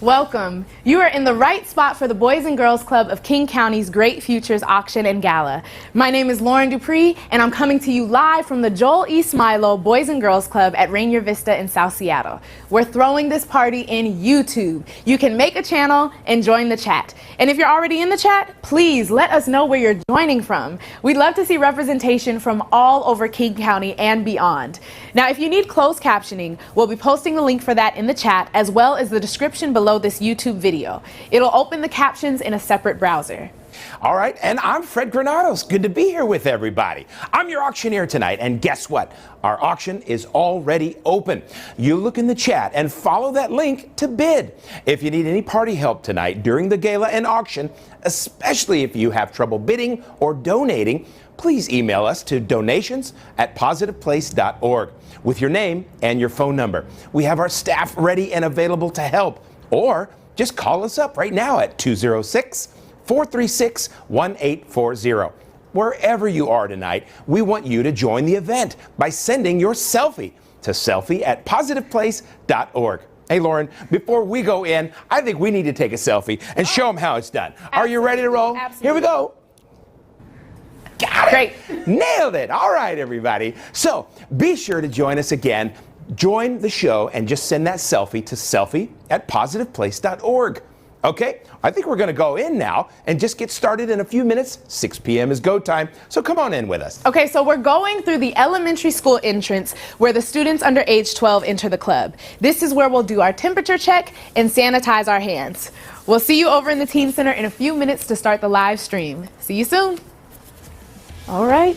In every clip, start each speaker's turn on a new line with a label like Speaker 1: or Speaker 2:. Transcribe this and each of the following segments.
Speaker 1: Welcome. You are in the right spot for the Boys and Girls Club of King County's Great Futures Auction and Gala. My name is Lauren Dupree, and I'm coming to you live from the Joel E. Smilo Boys and Girls Club at Rainier Vista in South Seattle. We're throwing this party in YouTube. You can make a channel and join the chat. And if you're already in the chat, please let us know where you're joining from. We'd love to see representation from all over King County and beyond. Now, if you need closed captioning, we'll be posting the link for that in the chat, as well as the description below this YouTube video. It'll open the captions in a separate browser.
Speaker 2: All right, and I'm Fred Granados. Good to be here with everybody. I'm your auctioneer tonight, and guess what? Our auction is already open. You look in the chat and follow that link to bid. If you need any party help tonight during the gala and auction, especially if you have trouble bidding or donating, please email us to donations@positiveplace.org with your name and your phone number. We have our staff ready and available to help. Or just call us up right now at 206-436-1840. Wherever you are tonight, we want you to join the event by sending your selfie to selfie@positiveplace.org. Hey, Lauren, before we go in, I think we need to take a selfie and show them how it's done. Absolutely. Are you ready to roll?
Speaker 1: Absolutely.
Speaker 2: Here we go. Got it.
Speaker 1: Great.
Speaker 2: Nailed it. All right, everybody. So be sure to join us again. Join the show and just send that selfie to selfie@positiveplace.org. Okay, I think we're going to go in now and just get started in a few minutes. 6 p.m. is go time, so come on in with us.
Speaker 1: Okay, so we're going through the elementary school entrance where the students under age 12 enter the club. This is where we'll do our temperature check and sanitize our hands. We'll see you over in the Teen Center in a few minutes to start the live stream. See you soon. All right.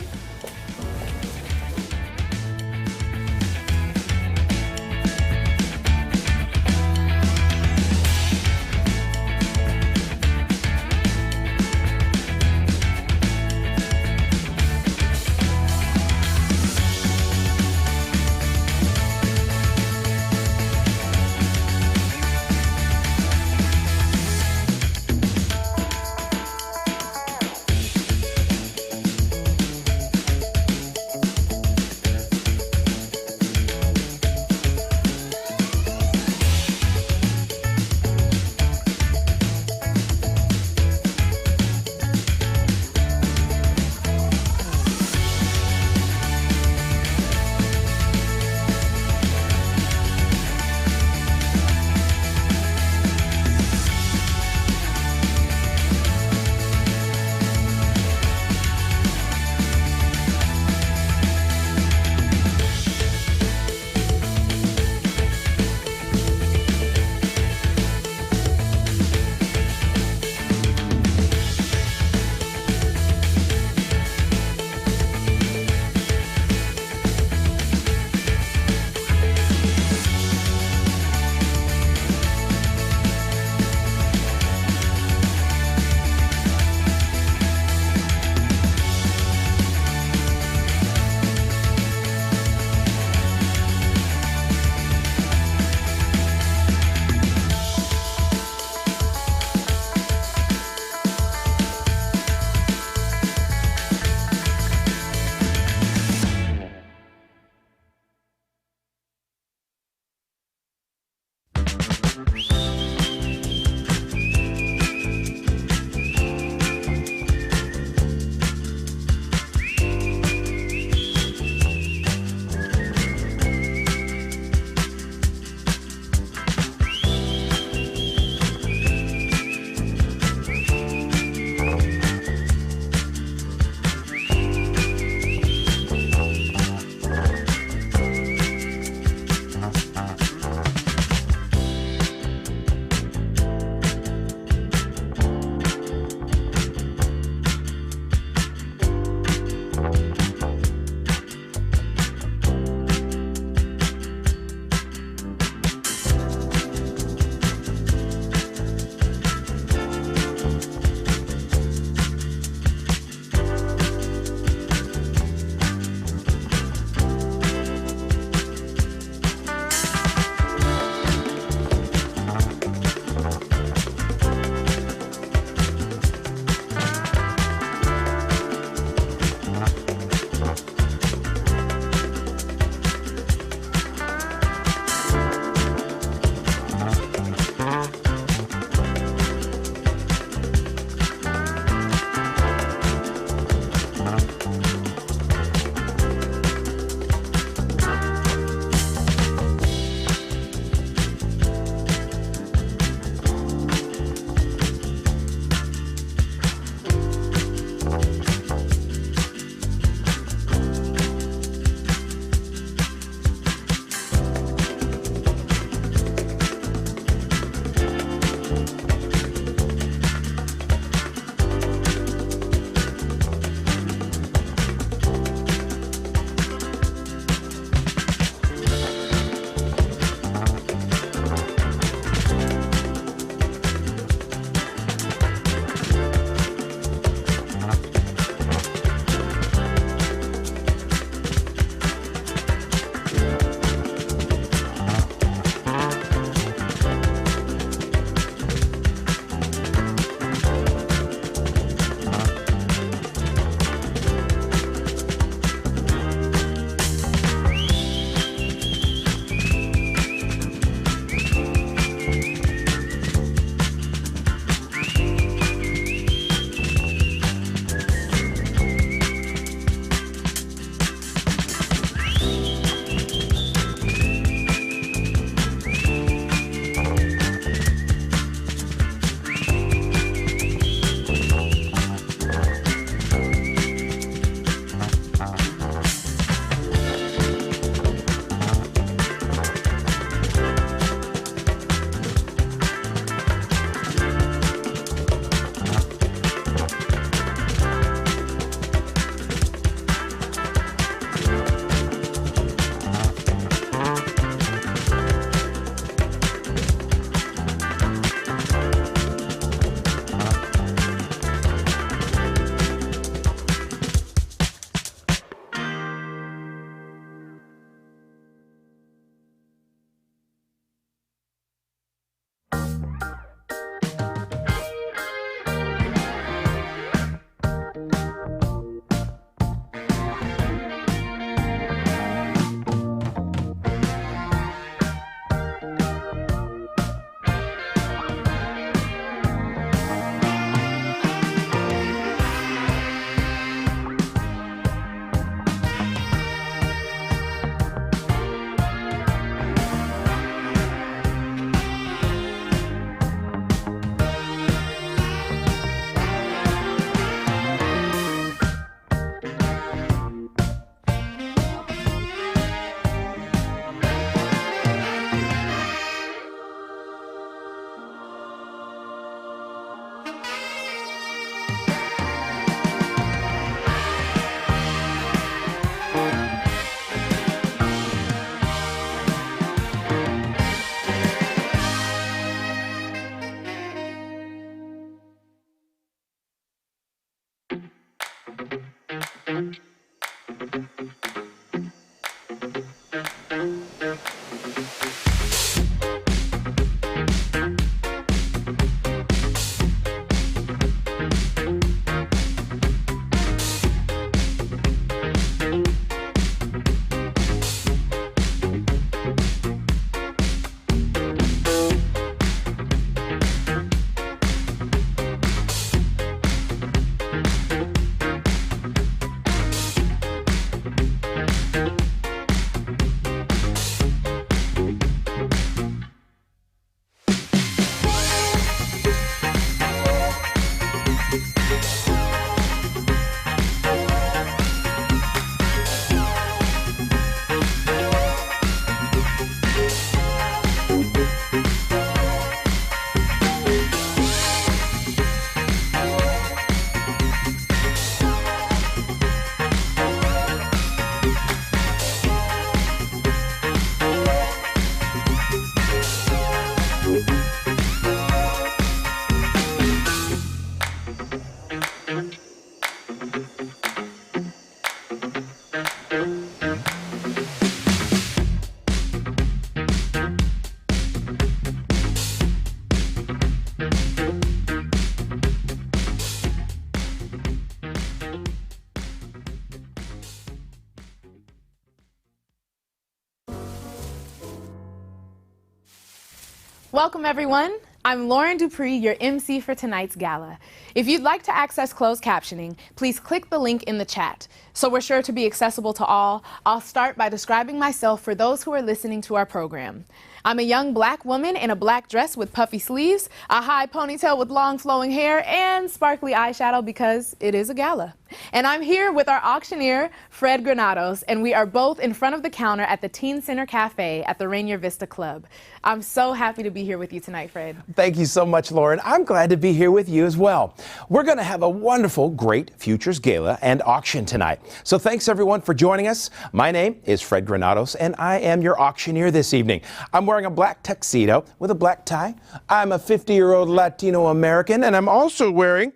Speaker 1: Welcome, everyone. I'm Lauren Dupree, your MC for tonight's gala. If you'd like to access closed captioning, please click the link in the chat. So we're sure to be accessible to all. I'll start by describing myself for those who are listening to our program. I'm a young black woman in a black dress with puffy sleeves, a high ponytail with long flowing hair, and sparkly eyeshadow because it is a gala. And I'm here with our auctioneer, Fred Granados, and we are both in front of the counter at the Teen Center Cafe at the Rainier Vista Club. I'm so happy to be here with you tonight, Fred.
Speaker 2: Thank you so much, Lauren. I'm glad to be here with you as well. We're going to have a wonderful Great Futures Gala and auction tonight. So thanks, everyone, for joining us. My name is Fred Granados, and I am your auctioneer this evening. I'm wearing a black tuxedo with a black tie. I'm a 50-year-old Latino American, and I'm also wearing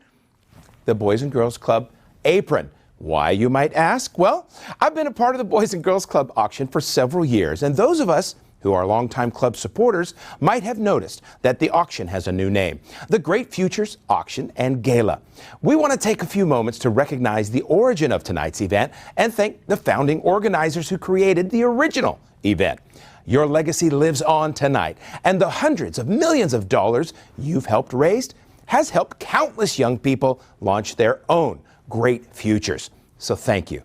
Speaker 2: the Boys and Girls Club apron. Why, you might ask? Well, I've been a part of the Boys and Girls Club auction for several years, and those of us who are longtime club supporters might have noticed that the auction has a new name, the Great Futures Auction and Gala. We want to take a few moments to recognize the origin of tonight's event and thank the founding organizers who created the original event. Your legacy lives on tonight, and the hundreds of millions of dollars you've helped raise has helped countless young people launch their own great futures. So thank you,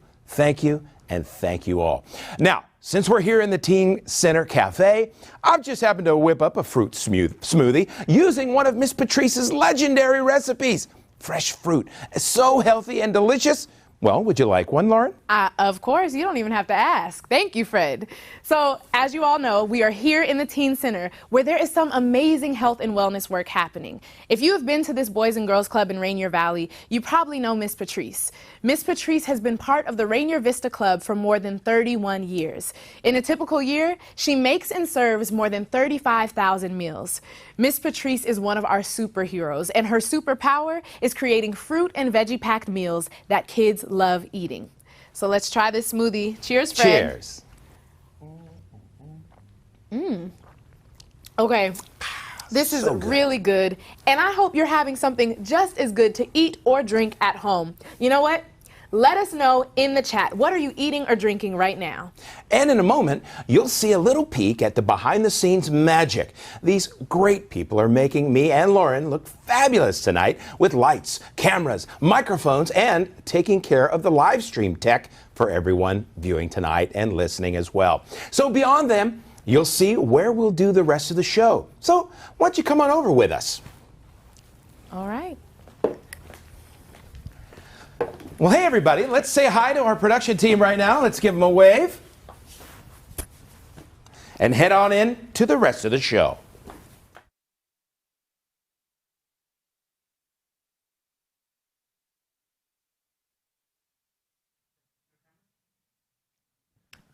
Speaker 2: and thank you all. Now, since we're here in the Teen Center Cafe, I've just happened to whip up a fruit smoothie using one of Miss Patrice's legendary recipes. Fresh fruit, so healthy and delicious. Well, would you like one, Lauren?
Speaker 1: Of course, you don't even have to ask. Thank you, Fred. So, as you all know, we are here in the Teen Center where there is some amazing health and wellness work happening. If you have been to this Boys and Girls Club in Rainier Valley, you probably know Miss Patrice. Miss Patrice has been part of the Rainier Vista Club for more than 31 years. In a typical year, she makes and serves more than 35,000 meals. Miss Patrice is one of our superheroes, and her superpower is creating fruit and veggie-packed meals that kids love eating. So let's try this smoothie. Cheers, Fred.
Speaker 2: Cheers.
Speaker 1: Okay, this is
Speaker 2: So good.
Speaker 1: really good, and I hope you're having something just as good to eat or drink at home. You know what? Let us know in the chat. What are you eating or drinking right now?
Speaker 2: And in a moment, you'll see a little peek at the behind-the-scenes magic. These great people are making me and Lauren look fabulous tonight with lights, cameras, microphones, and taking care of the live stream tech for everyone viewing tonight and listening as well. So beyond them, you'll see where we'll do the rest of the show. So why don't you come on over with us?
Speaker 1: All right.
Speaker 2: Well, hey, everybody. Let's say hi to our production team right now. Let's give them a wave. And head on in to the rest of the show.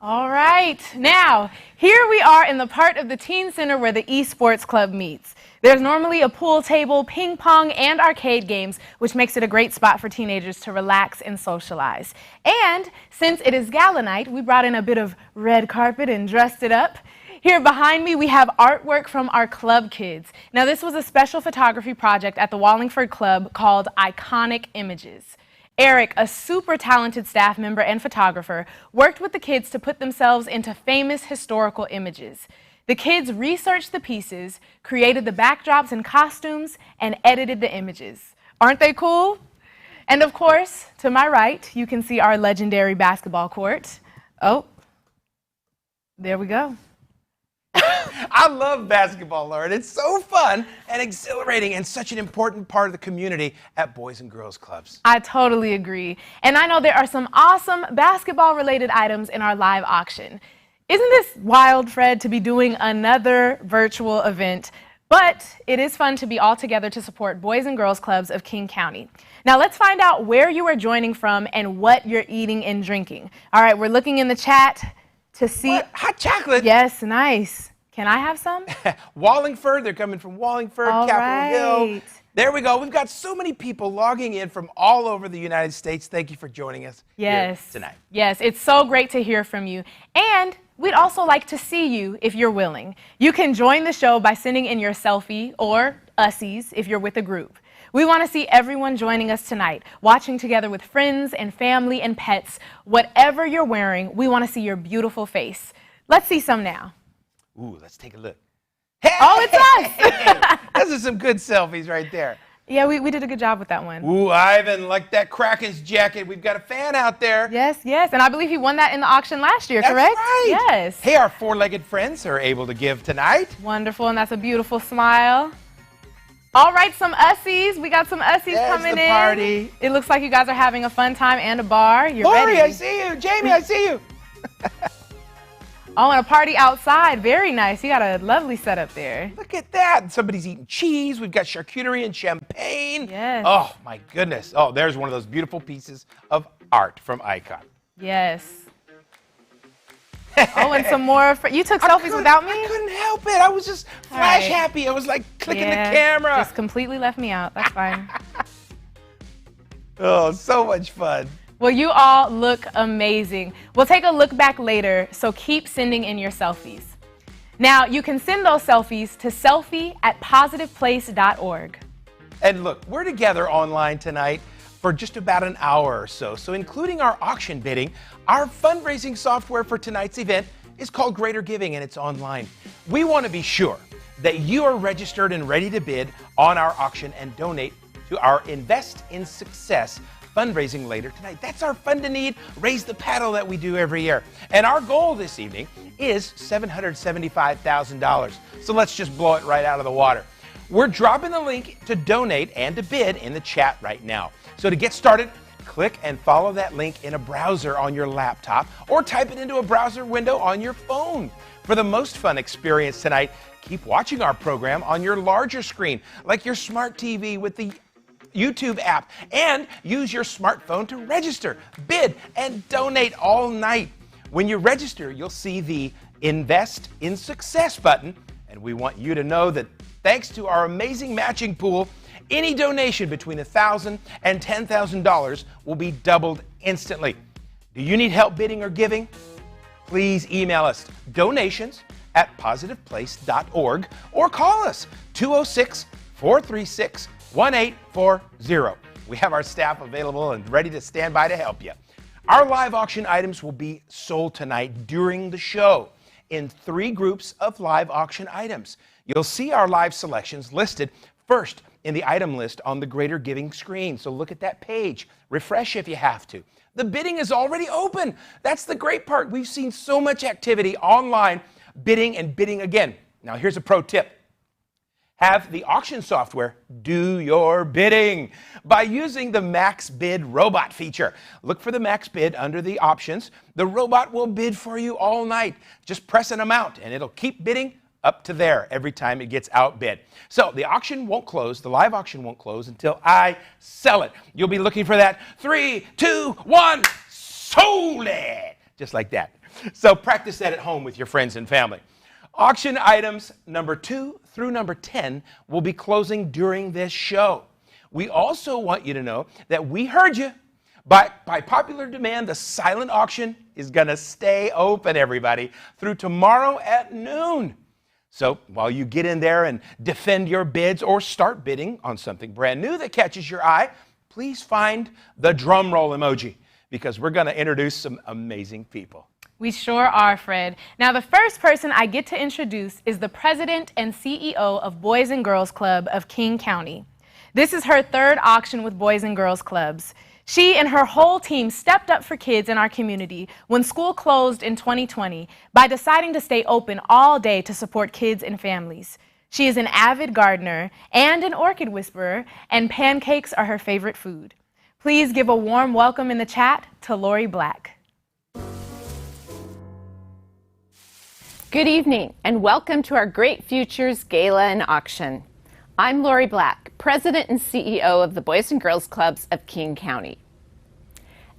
Speaker 1: All right, now, here we are in the part of the Teen Center where the Esports Club meets. There's normally a pool table, ping pong, and arcade games, which makes it a great spot for teenagers to relax and socialize. And since it is gala night, we brought in a bit of red carpet and dressed it up. Here behind me, we have artwork from our club kids. Now, this was a special photography project at the Wallingford Club called Iconic Images. Eric, a super talented staff member and photographer, worked with the kids to put themselves into famous historical images. The kids researched the pieces, created the backdrops and costumes, and edited the images. Aren't they cool? And of course, to my right, you can see our legendary basketball court. Oh, there we go.
Speaker 2: I love basketball, Lauren. It's so fun and exhilarating and such an important part of the community at Boys and Girls Clubs.
Speaker 1: I totally agree. And I know there are some awesome basketball-related items in our live auction. Isn't this wild, Fred, to be doing another virtual event? But it is fun to be all together to support Boys and Girls Clubs of King County. Now let's find out where you are joining from and what you're eating and drinking. All right, we're looking in the chat to see.
Speaker 2: What? Hot chocolate?
Speaker 1: Yes, nice. Can I have some?
Speaker 2: Wallingford, they're coming from Wallingford,
Speaker 1: All
Speaker 2: Capitol Hill.
Speaker 1: right.
Speaker 2: There we go. We've got so many people logging in from all over the United States. Thank you for joining us here tonight.
Speaker 1: Yes, it's so great to hear from you. And we'd also like to see you if you're willing. You can join the show by sending in your selfie or ussies if you're with a group. We want to see everyone joining us tonight, watching together with friends and family and pets. Whatever you're wearing, we want to see your beautiful face. Let's see some now.
Speaker 2: Ooh, let's take a look.
Speaker 1: Oh, it's us.
Speaker 2: Those are some good selfies right there.
Speaker 1: Yeah, we did a good job with that one.
Speaker 2: Ooh, Ivan, like that Kraken's jacket. We've got a fan out there.
Speaker 1: Yes, yes. And I believe he won that in the auction last year,
Speaker 2: That's
Speaker 1: correct?
Speaker 2: right.
Speaker 1: Yes.
Speaker 2: Hey, our four-legged friends are able to give tonight.
Speaker 1: Wonderful, and that's a beautiful smile. All right, some ussies. We got some ussies coming in.
Speaker 2: There's the party.
Speaker 1: It looks like you guys are having a fun time and a bar. You're
Speaker 2: Lori,
Speaker 1: ready.
Speaker 2: I see you. Jamie, I see you.
Speaker 1: Oh, and a party outside. Very nice. You got a lovely setup there.
Speaker 2: Look at that. Somebody's eating cheese. We've got charcuterie and champagne.
Speaker 1: Yes.
Speaker 2: Oh, my goodness. Oh, there's one of those beautiful pieces of art from Icon.
Speaker 1: Yes. Oh, and some more. You took selfies without me?
Speaker 2: I couldn't help it. I was just flash happy. I was like clicking the camera.
Speaker 1: Just completely left me out. That's fine.
Speaker 2: Oh, so much fun.
Speaker 1: Well, you all look amazing. We'll take a look back later, so keep sending in your selfies. Now, you can send those selfies to selfie@positiveplace.org.
Speaker 2: And look, we're together online tonight for just about an hour or so. So including our auction bidding, our fundraising software for tonight's event is called Greater Giving, and it's online. We want to be sure that you are registered and ready to bid on our auction and donate to our Invest in Success fundraising later tonight. That's our Fund to Need, Raise the Paddle that we do every year. And our goal this evening is $775,000. So let's just blow it right out of the water. We're dropping the link to donate and to bid in the chat right now. So to get started, click and follow that link in a browser on your laptop or type it into a browser window on your phone. For the most fun experience tonight, keep watching our program on your larger screen, like your smart TV with the YouTube app, and use your smartphone to register, bid, and donate all night. When you register, you'll see the Invest in Success button, and we want you to know that thanks to our amazing matching pool, any donation between $1,000 and $10,000 will be doubled instantly. Do you need help bidding or giving? Please email us donations@positiveplace.org or call us 206-436-1840. We have our staff available and ready to stand by to help you. Our live auction items will be sold tonight during the show in 3 groups of live auction items. You'll see our live selections listed first in the item list on the Greater Giving screen. So look at that page. Refresh if you have to. The bidding is already open. That's the great part. We've seen so much activity online, bidding and bidding again. Now here's a pro tip. Have the auction software do your bidding by using the Max Bid Robot feature. Look for the Max Bid under the options. The robot will bid for you all night. Just press an amount and it'll keep bidding up to there every time it gets outbid. So the auction won't close, the live auction won't close until I sell it. You'll be looking for that 3, 2, 1, sold it! Just like that. So practice that at home with your friends and family. Auction items number 2 through number 10 will be closing during this show. We also want you to know that we heard you. By popular demand, the silent auction is going to stay open, everybody, through tomorrow at noon. So while you get in there and defend your bids or start bidding on something brand new that catches your eye, please find the drum roll emoji because we're going to introduce some amazing people.
Speaker 1: We sure are, Fred. Now, the first person I get to introduce is the president and CEO of Boys and Girls Club of King County. This is her 3rd auction with Boys and Girls Clubs. She and her whole team stepped up for kids in our community when school closed in 2020 by deciding to stay open all day to support kids and families. She is an avid gardener and an orchid whisperer, and pancakes are her favorite food. Please give a warm welcome in the chat to Lori Black.
Speaker 3: Good evening and welcome to our Great Futures Gala and Auction. I'm Lori Black, President and CEO of the Boys and Girls Clubs of King County.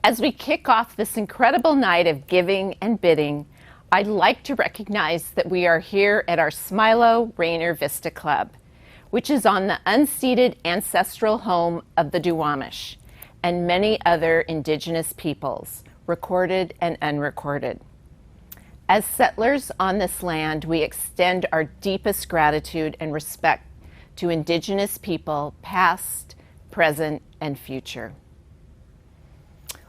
Speaker 3: As we kick off this incredible night of giving and bidding, I'd like to recognize that we are here at our Smilo Rainier Vista Club, which is on the unceded ancestral home of the Duwamish and many other indigenous peoples, recorded and unrecorded. As settlers on this land, we extend our deepest gratitude and respect to Indigenous people, past, present, and future.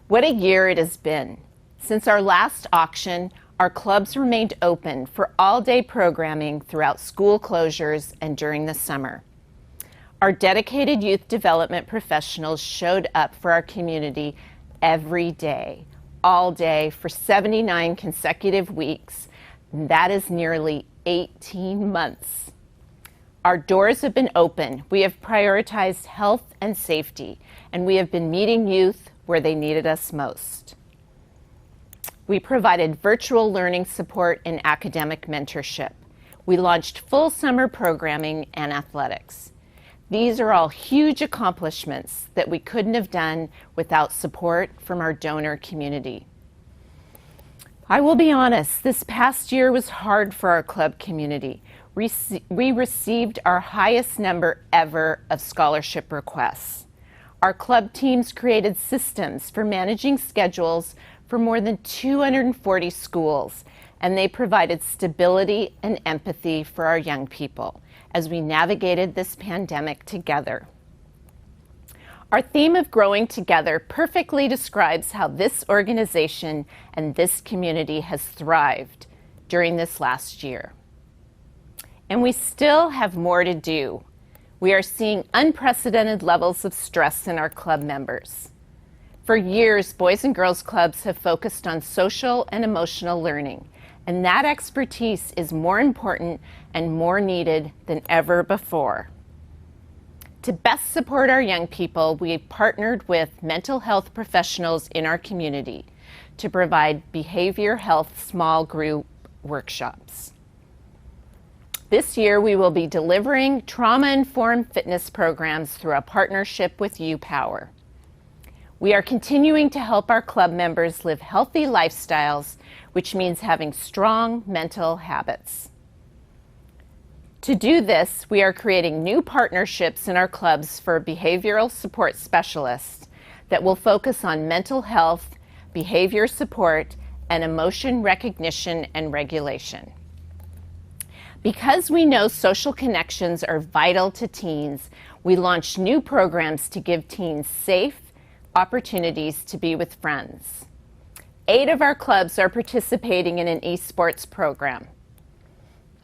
Speaker 3: What a year it has been. Since our last auction, Our clubs remained open for all-day programming throughout school closures and during the summer. Our dedicated youth development professionals showed up for our community every day, all day for 79 consecutive weeks. That is nearly 18 months. Our doors have been open. We have prioritized health and safety, and we have been meeting youth where they needed us most. We provided virtual learning support and academic mentorship. We launched full summer programming and athletics. These are all huge accomplishments that we couldn't have done without support from our donor community. I will be honest, this past year was hard for our club community. We received our highest number ever of scholarship requests. Our club teams created systems for managing schedules for more than 240 schools, and they provided stability and empathy for our young people as we navigated this pandemic together. Our theme of growing together perfectly describes how this organization and this community has thrived during this last year. And we still have more to do. We are seeing unprecedented levels of stress in our club members. For years, Boys and Girls Clubs have focused on social and emotional learning, and that expertise is more important and more needed than ever before. To best support our young people, we've partnered with mental health professionals in our community to provide behavior health small group workshops. This year, we will be delivering trauma-informed fitness programs through a partnership with UPower. We are continuing to help our club members live healthy lifestyles, which means having strong mental habits. To do this, we are creating new partnerships in our clubs for behavioral support specialists that will focus on mental health, behavior support, and emotion recognition and regulation. Because we know social connections are vital to teens, we launched new programs to give teens safe opportunities to be with friends. 8 of our clubs are participating in an esports program.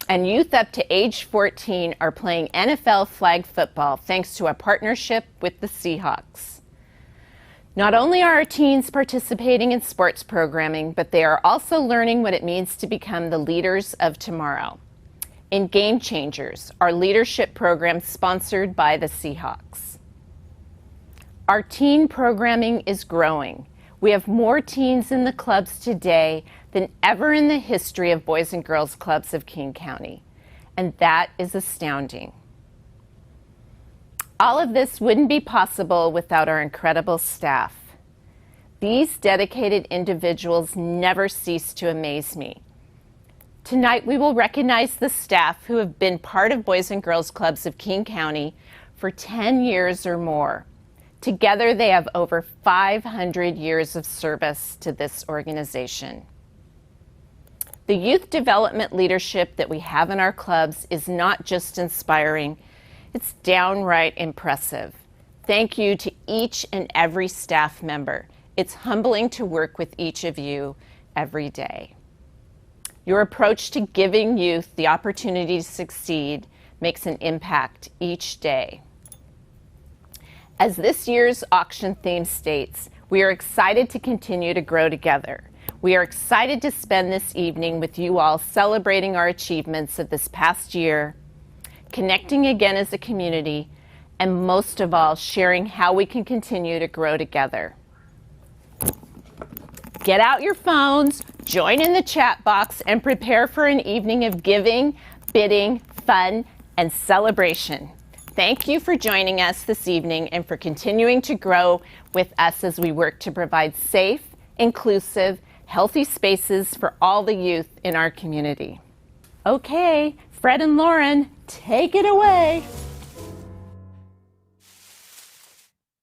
Speaker 3: And youth up to age 14 are playing NFL flag football thanks to a partnership with the Seahawks. Not only are our teens participating in sports programming, but they are also learning what it means to become the leaders of tomorrow. In Game Changers, our leadership program sponsored by the Seahawks. Our teen programming is growing. We have more teens in the clubs today than ever in the history of Boys and Girls Clubs of King County, and that is astounding. All of this wouldn't be possible without our incredible staff. These dedicated individuals never cease to amaze me. Tonight we will recognize the staff who have been part of Boys and Girls Clubs of King County for 10 years or more. Together they have over 500 years of service to this organization. The youth development leadership that we have in our clubs is not just inspiring, it's downright impressive. Thank you to each and every staff member. It's humbling to work with each of you every day. Your approach to giving youth the opportunity to succeed makes an impact each day. As this year's auction theme states, we are excited to continue to grow together. We are excited to spend this evening with you all celebrating our achievements of this past year, connecting again as a community, and most of all, sharing how we can continue to grow together. Get out your phones, join in the chat box, and prepare for an evening of giving, bidding, fun, and celebration. Thank you for joining us this evening and for continuing to grow with us as we work to provide safe, inclusive, healthy spaces for all the youth in our community. Okay, Fred and Lauren, take it away.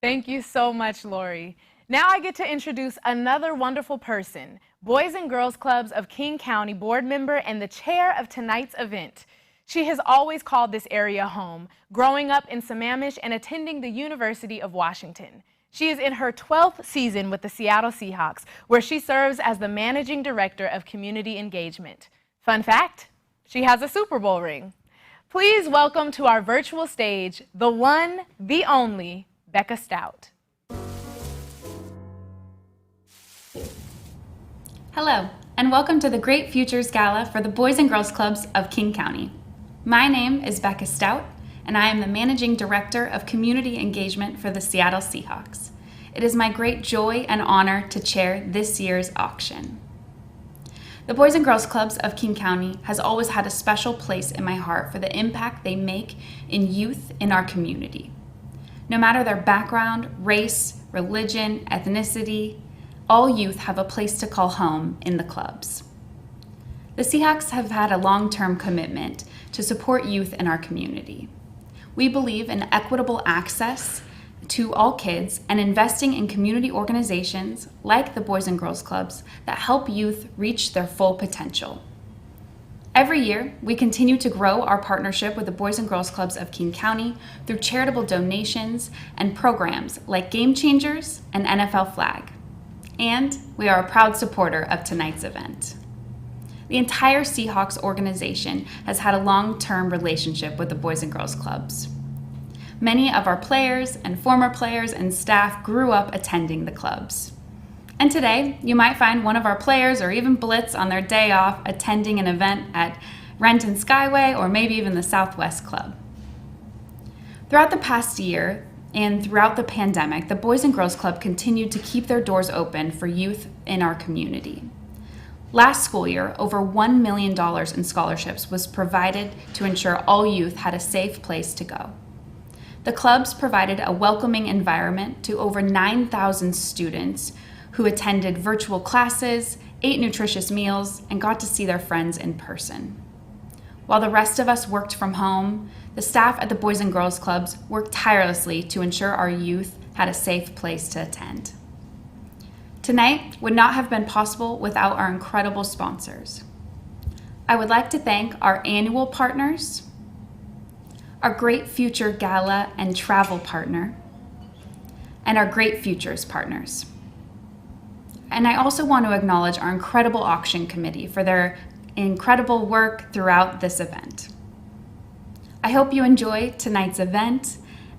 Speaker 1: Thank you so much, Lori. Now I get to introduce another wonderful person, Boys and Girls Clubs of King County board member and the chair of tonight's event. She has always called this area home, growing up in Sammamish and attending the University of Washington. She is in her 12th season with the Seattle Seahawks, where she serves as the Managing Director of Community Engagement. Fun fact, she has a Super Bowl ring. Please welcome to our virtual stage, the one, the only, Becca Stout.
Speaker 4: Hello, and welcome to the Great Futures Gala for the Boys and Girls Clubs of King County. My name is Becca Stout, and I am the Managing Director of Community Engagement for the Seattle Seahawks. It is my great joy and honor to chair this year's auction. The Boys and Girls Clubs of King County has always had a special place in my heart for the impact they make in youth in our community. No matter their background, race, religion, ethnicity, all youth have a place to call home in the clubs. The Seahawks have had a long-term commitment to support youth in our community. We believe in equitable access to all kids and investing in community organizations like the Boys and Girls Clubs that help youth reach their full potential. Every year, we continue to grow our partnership with the Boys and Girls Clubs of King County through charitable donations and programs like Game Changers and NFL Flag. And we are a proud supporter of tonight's event. The entire Seahawks organization has had a long-term relationship with the Boys and Girls Clubs. Many of our players and former players and staff grew up attending the clubs. And today, you might find one of our players or even Blitz on their day off attending an event at Renton Skyway or maybe even the Southwest Club. Throughout the past year, and throughout the pandemic, the Boys and Girls Club continued to keep their doors open for youth in our community. Last school year, over $1 million in scholarships was provided to ensure all youth had a safe place to go. The clubs provided a welcoming environment to over 9,000 students who attended virtual classes, ate nutritious meals, and got to see their friends in person. While the rest of us worked from home, the staff at the Boys and Girls Clubs worked tirelessly to ensure our youth had a safe place to attend. Tonight would not have been possible without our incredible sponsors. I would like to thank our annual partners, our Great Future Gala and Travel partner, and our Great Futures partners. And I also want to acknowledge our incredible auction committee for their incredible work throughout this event. I hope you enjoy tonight's event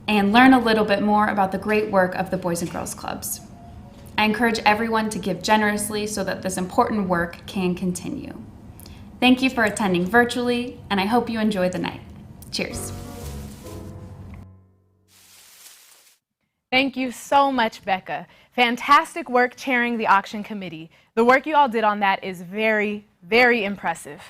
Speaker 4: and learn a little bit more about the great work of the Boys and Girls Clubs. I encourage everyone to give generously so that this important work can continue. Thank you for attending virtually, and I hope you enjoy the night. Cheers.
Speaker 1: Thank you so much, Becca. Fantastic work chairing the auction committee. The work you all did on that is very, very impressive.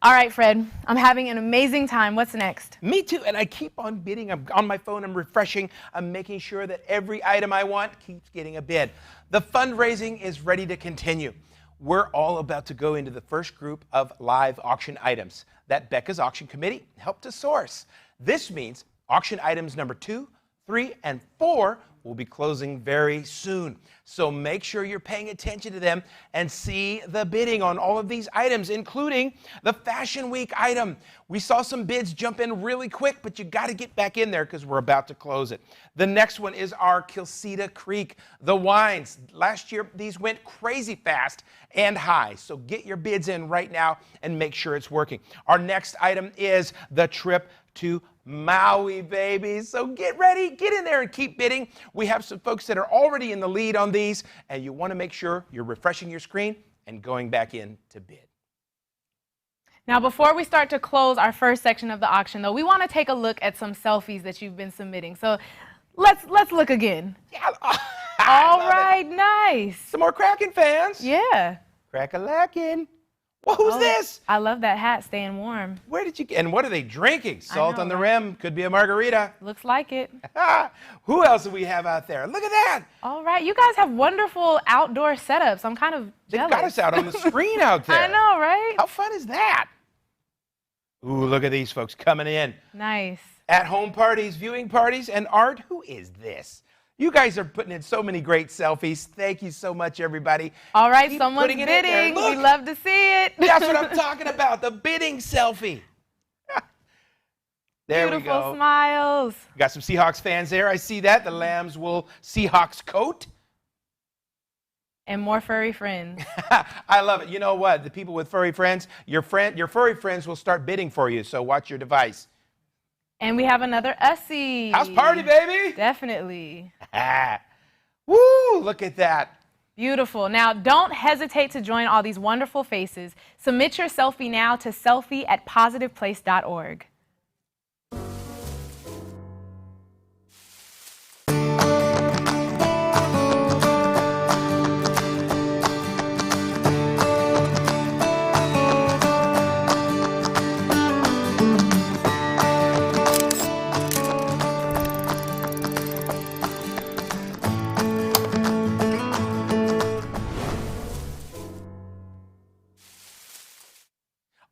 Speaker 1: All right, Fred, I'm having an amazing time. What's next?
Speaker 2: Me too, and I keep on bidding. I'm on my phone, I'm refreshing. I'm making sure that every item I want keeps getting a bid. The fundraising is ready to continue. We're all about to go into the first group of live auction items that Becca's auction committee helped to source. This means auction items number 2, 3, and 4 will be closing very soon. So make sure you're paying attention to them and see the bidding on all of these items, including the Fashion Week item. We saw some bids jump in really quick, but you got to get back in there because we're about to close it. The next one is our Kilsita Creek, the wines. Last year, these went crazy fast and high. So get your bids in right now and make sure it's working. Our next item is the trip to Maui, baby. So get ready, get in there and keep bidding. We have some folks that are already in the lead on these, and you want to make sure you're refreshing your screen and going back in to bid.
Speaker 1: Now, before we start to close our first section of the auction, though, we want to take a look at some selfies that you've been submitting. So let's look again.
Speaker 2: Yeah,
Speaker 1: All right, nice.
Speaker 2: Some more Kraken fans.
Speaker 1: Yeah.
Speaker 2: Crack-a-lackin'. Well, who's this?
Speaker 1: I love that hat, staying warm.
Speaker 2: Where did you get, and what are they drinking? Salt on the rim, could be a margarita.
Speaker 1: Looks like it.
Speaker 2: Who else do we have out there? Look at that.
Speaker 1: All right, you guys have wonderful outdoor setups. I'm kind of jealous.
Speaker 2: They've got us out on the screen out there.
Speaker 1: I know, right?
Speaker 2: How fun is that? Ooh, look at these folks coming in.
Speaker 1: Nice.
Speaker 2: At-home parties, viewing parties, and art. Who is this? You guys are putting in so many great selfies. Thank you so much, everybody.
Speaker 1: All right,
Speaker 2: Keep
Speaker 1: someone's bidding. We love to see it.
Speaker 2: That's what I'm talking about, the bidding selfie. There we
Speaker 1: Beautiful
Speaker 2: go.
Speaker 1: smiles.
Speaker 2: Got some Seahawks fans there. I see that. The lamb's wool Seahawks coat.
Speaker 1: And more furry friends.
Speaker 2: I love it. You know what? The people with furry friends, your furry friends will start bidding for you, so watch your device.
Speaker 1: And we have another Ussie.
Speaker 2: House party, baby!
Speaker 1: Definitely.
Speaker 2: Woo! Look at that.
Speaker 1: Beautiful. Now, don't hesitate to join all these wonderful faces. Submit your selfie now to selfie@positiveplace.org.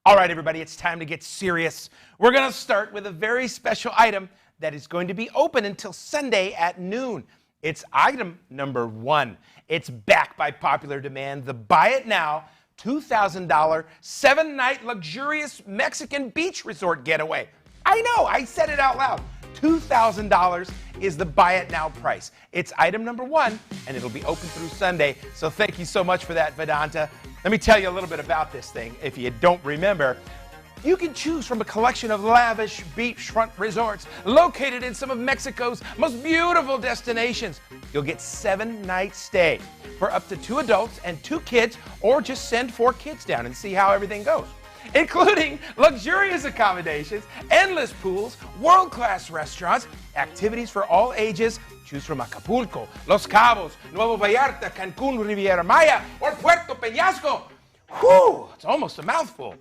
Speaker 2: All right, everybody, it's time to get serious. We're going to start with a very special item that is going to be open until Sunday at noon. It's item number 1. It's back by popular demand. The Buy It Now $2,000 7-night luxurious Mexican beach resort getaway. I know, I said it out loud. $2,000 is the Buy It Now price. It's item number 1, and it'll be open through Sunday. So thank you so much for that, Vedanta. Let me tell you a little bit about this thing, if you don't remember. You can choose from a collection of lavish beachfront resorts located in some of Mexico's most beautiful destinations. You'll get 7-night stay for up to 2 adults and 2 kids, or just send 4 kids down and see how everything goes. Including luxurious accommodations, endless pools, world-class restaurants, activities for all ages. Choose from Acapulco, Los Cabos, Nuevo Vallarta, Cancun, Riviera Maya, or Puerto Peñasco. Whew, it's almost a mouthful.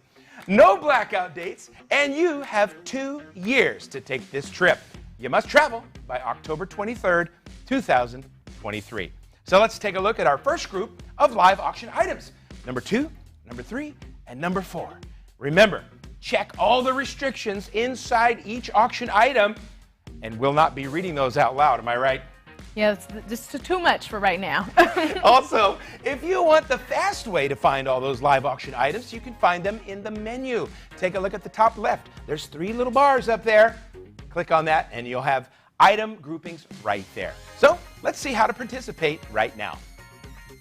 Speaker 2: No blackout dates, and you have 2 years to take this trip. You must travel by October 23rd, 2023. So let's take a look at our first group of live auction items. Number 2, number 3, and number 4. Remember, check all the restrictions inside each auction item, and we'll not be reading those out loud, am I right?
Speaker 1: Yeah, it's just too much for right now.
Speaker 2: Also, if you want the fast way to find all those live auction items, you can find them in the menu. Take a look at the top left. There's 3 little bars up there. Click on that, and you'll have item groupings right there. So let's see how to participate right now.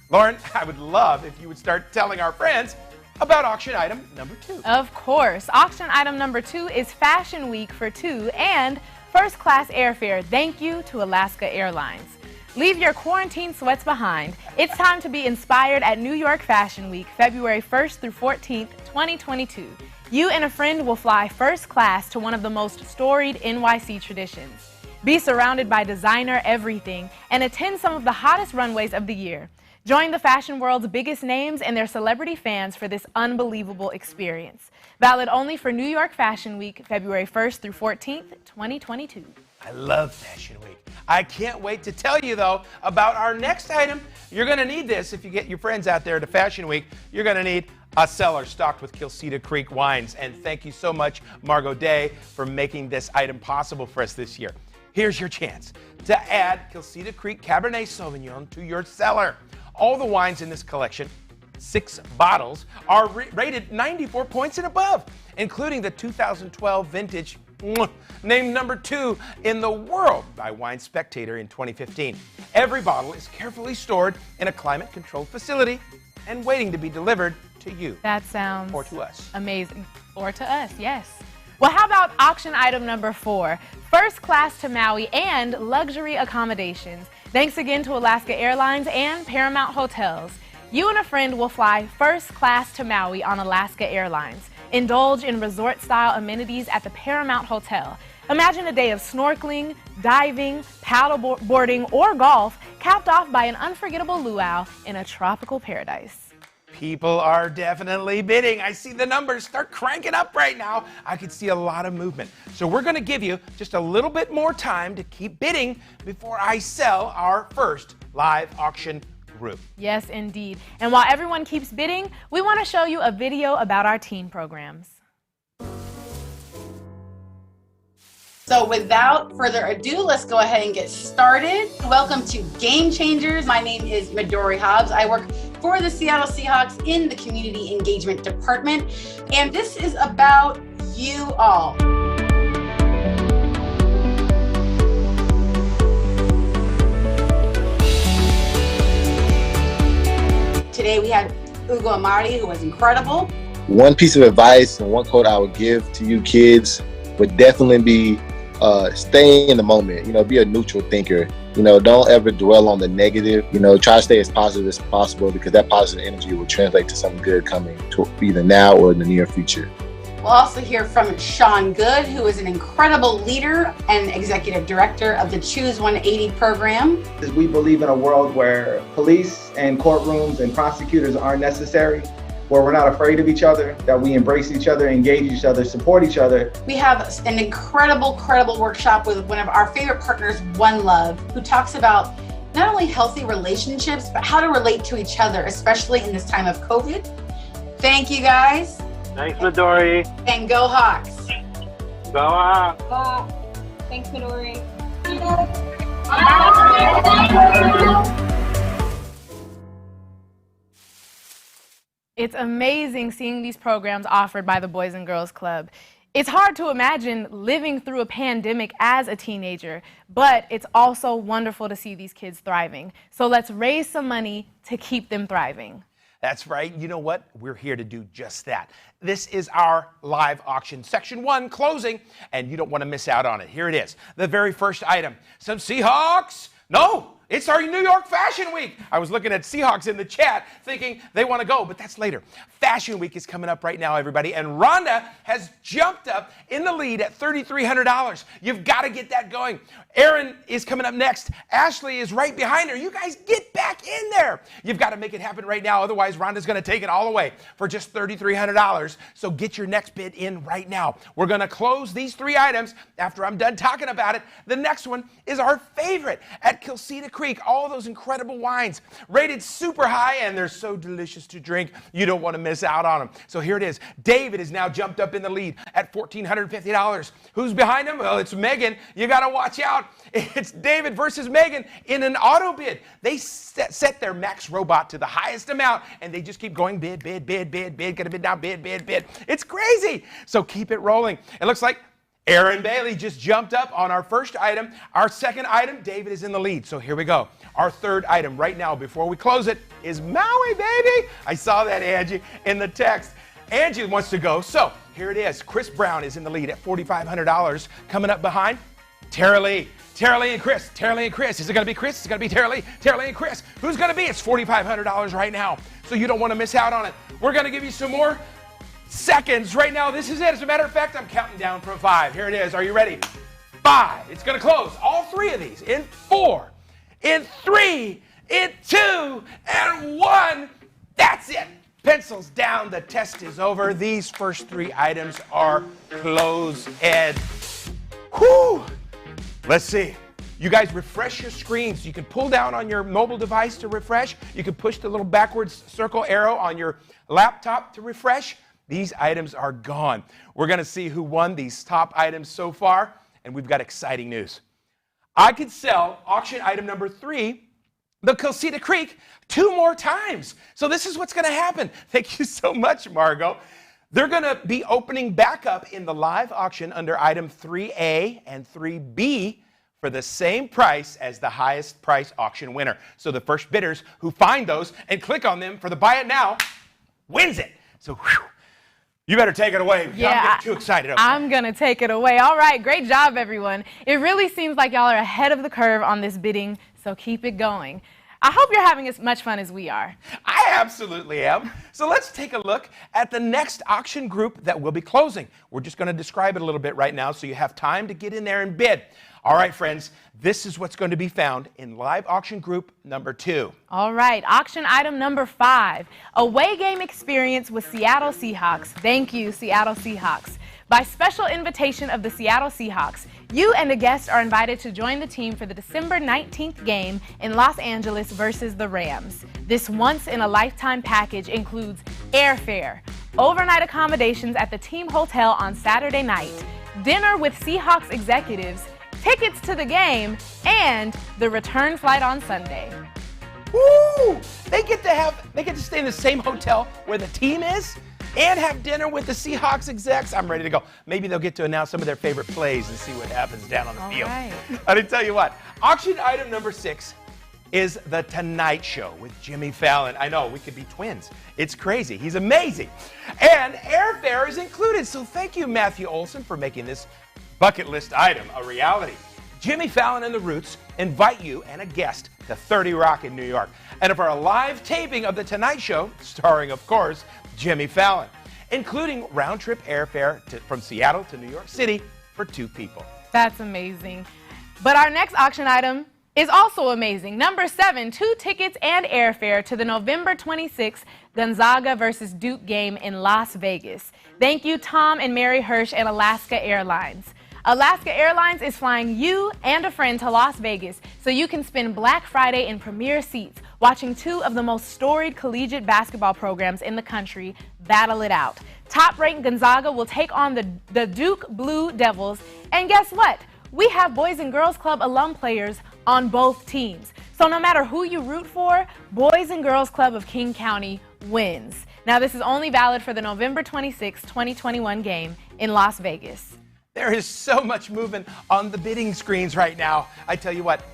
Speaker 2: Lauren, I would love if you would start telling our friends about auction item number 2.
Speaker 1: Of course. Auction item number 2 is Fashion Week for 2 and first class airfare. Thank you to Alaska Airlines. Leave your quarantine sweats behind. It's time to be inspired at New York Fashion Week, February 1st through 14th, 2022. You and a friend will fly first class to one of the most storied NYC traditions. Be surrounded by designer everything and attend some of the hottest runways of the year. Join the fashion world's biggest names and their celebrity fans for this unbelievable experience. Valid only for New York Fashion Week, February 1st through 14th, 2022.
Speaker 2: I love Fashion Week. I can't wait to tell you, though, about our next item. You're going to need this if you get your friends out there to Fashion Week. You're going to need a cellar stocked with Kilsita Creek wines. And thank you so much, Margot Day, for making this item possible for us this year. Here's your chance to add Kilsita Creek Cabernet Sauvignon to your cellar. All the wines in this collection, 6 bottles, are rated 94 points and above, including the 2012 vintage, named number 2 in the world by Wine Spectator in 2015. Every bottle is carefully stored in a climate-controlled facility and waiting to be delivered to you.
Speaker 1: That sounds
Speaker 2: or to us.
Speaker 1: Amazing. Or to us, yes. Well, how about auction item number 4? First class to Maui and luxury accommodations. Thanks again to Alaska Airlines and Paramount Hotels. You and a friend will fly first class to Maui on Alaska Airlines. Indulge in resort-style amenities at the Paramount Hotel. Imagine a day of snorkeling, diving, paddle boarding, or golf, capped off by an unforgettable luau in a tropical paradise.
Speaker 2: People are definitely bidding. I see the numbers start cranking up right now. I could see a lot of movement. So we're going to give you just a little bit more time to keep bidding before I sell our first live auction group.
Speaker 1: Yes, indeed. And while everyone keeps bidding, we want to show you a video about our teen programs.
Speaker 5: So without further ado, let's go ahead and get started. Welcome to Game Changers. My name is Midori Hobbs. I work for the Seattle Seahawks in the Community Engagement Department. And this is about you all. Today we had Ugo Amari, who was incredible.
Speaker 6: One piece of advice and one quote I would give to you kids would definitely be stay in the moment. Be a neutral thinker. Don't ever dwell on the negative. Try to stay as positive as possible, because that positive energy will translate to something good coming to either now or in the near future.
Speaker 5: We'll also hear from Sean Good, who is an incredible leader and executive director of the Choose 180 program.
Speaker 7: We believe in a world where police and courtrooms and prosecutors aren't necessary, where we're not afraid of each other, that we embrace each other, engage each other, support each other.
Speaker 5: We have an incredible workshop with one of our favorite partners, One Love, who talks about not only healthy relationships, but how to relate to each other, especially in this time of COVID. Thank you, guys.
Speaker 8: Thanks, Midori.
Speaker 5: And go Hawks.
Speaker 8: Go Hawks.
Speaker 9: Thanks, Midori.
Speaker 1: It's amazing seeing these programs offered by the Boys and Girls Club. It's hard to imagine living through a pandemic as a teenager, but it's also wonderful to see these kids thriving. So let's raise some money to keep them thriving.
Speaker 2: That's right. You know what? We're here to do just that. This is our live auction, Section 1 closing, and you don't want to miss out on it. Here it is. The very first item. Some Seahawks? No! It's our New York Fashion Week. I was looking at Seahawks in the chat thinking they want to go, but that's later. Fashion Week is coming up right now, everybody, and Rhonda has jumped up in the lead at $3,300. You've got to get that going. Erin is coming up next. Ashley is right behind her. You guys get back in there. You've got to make it happen right now, otherwise Rhonda's going to take it all away for just $3,300. So get your next bid in right now. We're going to close these three items after I'm done talking about it. The next one is our favorite at Kilsita Creek. All those incredible wines rated super high, and they're so delicious to drink. You don't want to miss out on them. So here it is. David is now jumped up in the lead at $1,450. Who's behind him? Well, it's Megan. You got to watch out. It's David versus Megan in an auto bid. They set their max robot to the highest amount, and they just keep going bid, bid, bid, bid, bid, gonna bid now, bid, bid, bid. It's crazy. So keep it rolling. It looks like Aaron Bailey just jumped up on our first item. Our second item, David is in the lead. So here we go. Our third item right now before we close it is Maui, baby. I saw that, Angie, in the text. Angie wants to go. So here it is. Chris Brown is in the lead at $4,500. Coming up behind, Tara Lee. Tara Lee and Chris. Tara Lee and Chris. Is it going to be Chris? Is it going to be Tara Lee? Tara Lee and Chris. Who's going to be? It's $4,500 right now. So you don't want to miss out on it. We're going to give you some more seconds right now. This is it. As a matter of fact, I'm counting down from 5. Here it is. Are you ready? 5. It's going to close. All three of these in 4, in 3, in 2, and 1. That's it. Pencils down. The test is over. These first three items are closed. Ed. Whew. Let's see. You guys refresh your screens. You can pull down on your mobile device to refresh. You can push the little backwards circle arrow on your laptop to refresh. These items are gone. We're going to see who won these top items so far, and we've got exciting news. I could sell auction item number 3, the Kilsita Creek, 2 more times. So this is what's going to happen. Thank you so much, Margot. They're going to be opening back up in the live auction under item 3A and 3B for the same price as the highest price auction winner. So the first bidders who find those and click on them for the buy it now wins it. So whew, you better take it away.
Speaker 1: Yeah,
Speaker 2: I'm getting too excited. Okay.
Speaker 1: I'm going to take it away. All right, great job, everyone. It really seems like y'all are ahead of the curve on this bidding, so keep it going. I hope you're having as much fun as we are.
Speaker 2: I absolutely am. So let's take a look at the next auction group that we'll be closing. We're just going to describe it a little bit right now so you have time to get in there and bid. All right, friends, this is what's going to be found in live auction group number 2.
Speaker 1: All right, auction item number 5, away game experience with Seattle Seahawks. Thank you, Seattle Seahawks. By special invitation of the Seattle Seahawks, you and a guest are invited to join the team for the December 19th game in Los Angeles versus the Rams. This once-in-a-lifetime package includes airfare, overnight accommodations at the team hotel on Saturday night, dinner with Seahawks executives, tickets to the game, and the return flight on Sunday.
Speaker 2: Woo! They get to stay in the same hotel where the team is and have dinner with the Seahawks execs. I'm ready to go. Maybe they'll get to announce some of their favorite plays and see what happens down on the field.
Speaker 1: Right.
Speaker 2: I didn't tell you what. Auction item number 6 is The Tonight Show with Jimmy Fallon. I know, we could be twins. It's crazy. He's amazing. And airfare is included, so thank you, Matthew Olson, for making this bucket list item a reality. Jimmy Fallon and the Roots invite you and a guest to 30 Rock in New York, and for a live taping of The Tonight Show, starring, of course, Jimmy Fallon, including round-trip airfare from Seattle to New York City for 2 people.
Speaker 1: That's amazing. But our next auction item is also amazing. Number 7, 2 tickets and airfare to the November 26th Gonzaga versus Duke game in Las Vegas. Thank you, Tom and Mary Hirsch and Alaska Airlines. Alaska Airlines is flying you and a friend to Las Vegas so you can spend Black Friday in premier seats watching 2 of the most storied collegiate basketball programs in the country battle it out. Top-ranked Gonzaga will take on the Duke Blue Devils, and guess what? We have Boys and Girls Club alum players on both teams. So no matter who you root for, Boys and Girls Club of King County wins. Now this is only valid for the November 26, 2021 game in Las Vegas.
Speaker 2: There is so much movement on the bidding screens right now. I tell you what,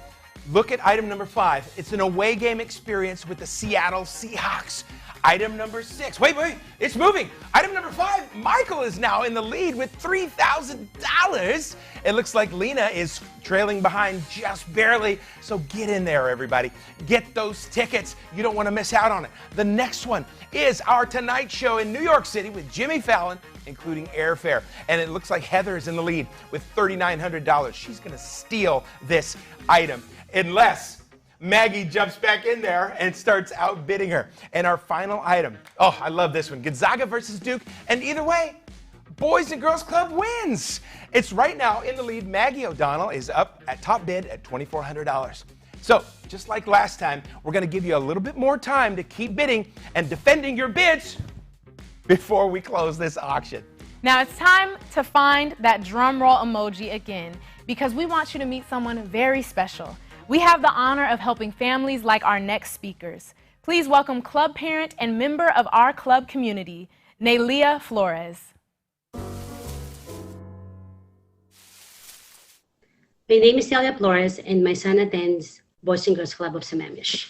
Speaker 2: look at item number 5. It's an away game experience with the Seattle Seahawks. Item number 6. Wait, it's moving. Item number 5, Michael is now in the lead with $3,000. It looks like Lena is trailing behind just barely. So get in there, everybody. Get those tickets. You don't want to miss out on it. The next one is our Tonight Show in New York City with Jimmy Fallon, including airfare. And it looks like Heather is in the lead with $3,900. She's going to steal this item unless Maggie jumps back in there and starts outbidding her. And our final item, oh, I love this one, Gonzaga versus Duke. And either way, Boys and Girls Club wins. It's right now in the lead. Maggie O'Donnell is up at top bid at $2,400. So just like last time, we're going to give you a little bit more time to keep bidding and defending your bids before we close this auction.
Speaker 1: Now it's time to find that drum roll emoji again, because we want you to meet someone very special. We have the honor of helping families like our next speakers. Please welcome club parent and member of our club community, Nelia Flores.
Speaker 10: My name is Nelia Flores, and my son attends Boys and Girls Club of Sammamish.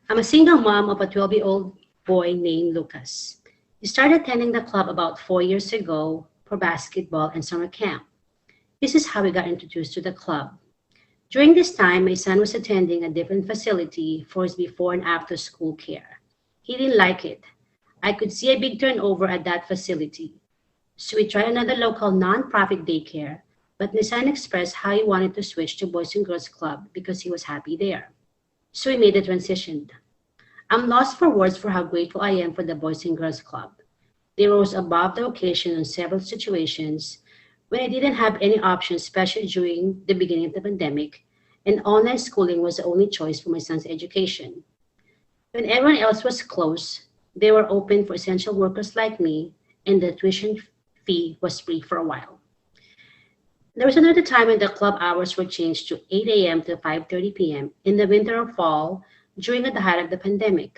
Speaker 10: I'm a single mom of a 12-year-old boy named Lucas. He started attending the club about 4 years ago for basketball and summer camp. This is how we got introduced to the club. During this time, my son was attending a different facility for his before and after school care. He didn't like it. I could see a big turnover at that facility. So we tried another local nonprofit daycare, but my son expressed how he wanted to switch to Boys and Girls Club because he was happy there. So we made the transition. I'm lost for words for how grateful I am for the Boys and Girls Club. They rose above the occasion in several situations when I didn't have any options, especially during the beginning of the pandemic, and online schooling was the only choice for my son's education. When everyone else was closed, they were open for essential workers like me, and the tuition fee was free for a while. There was another time when the club hours were changed to 8 a.m. to 5:30 p.m. in the winter or fall during the height of the pandemic.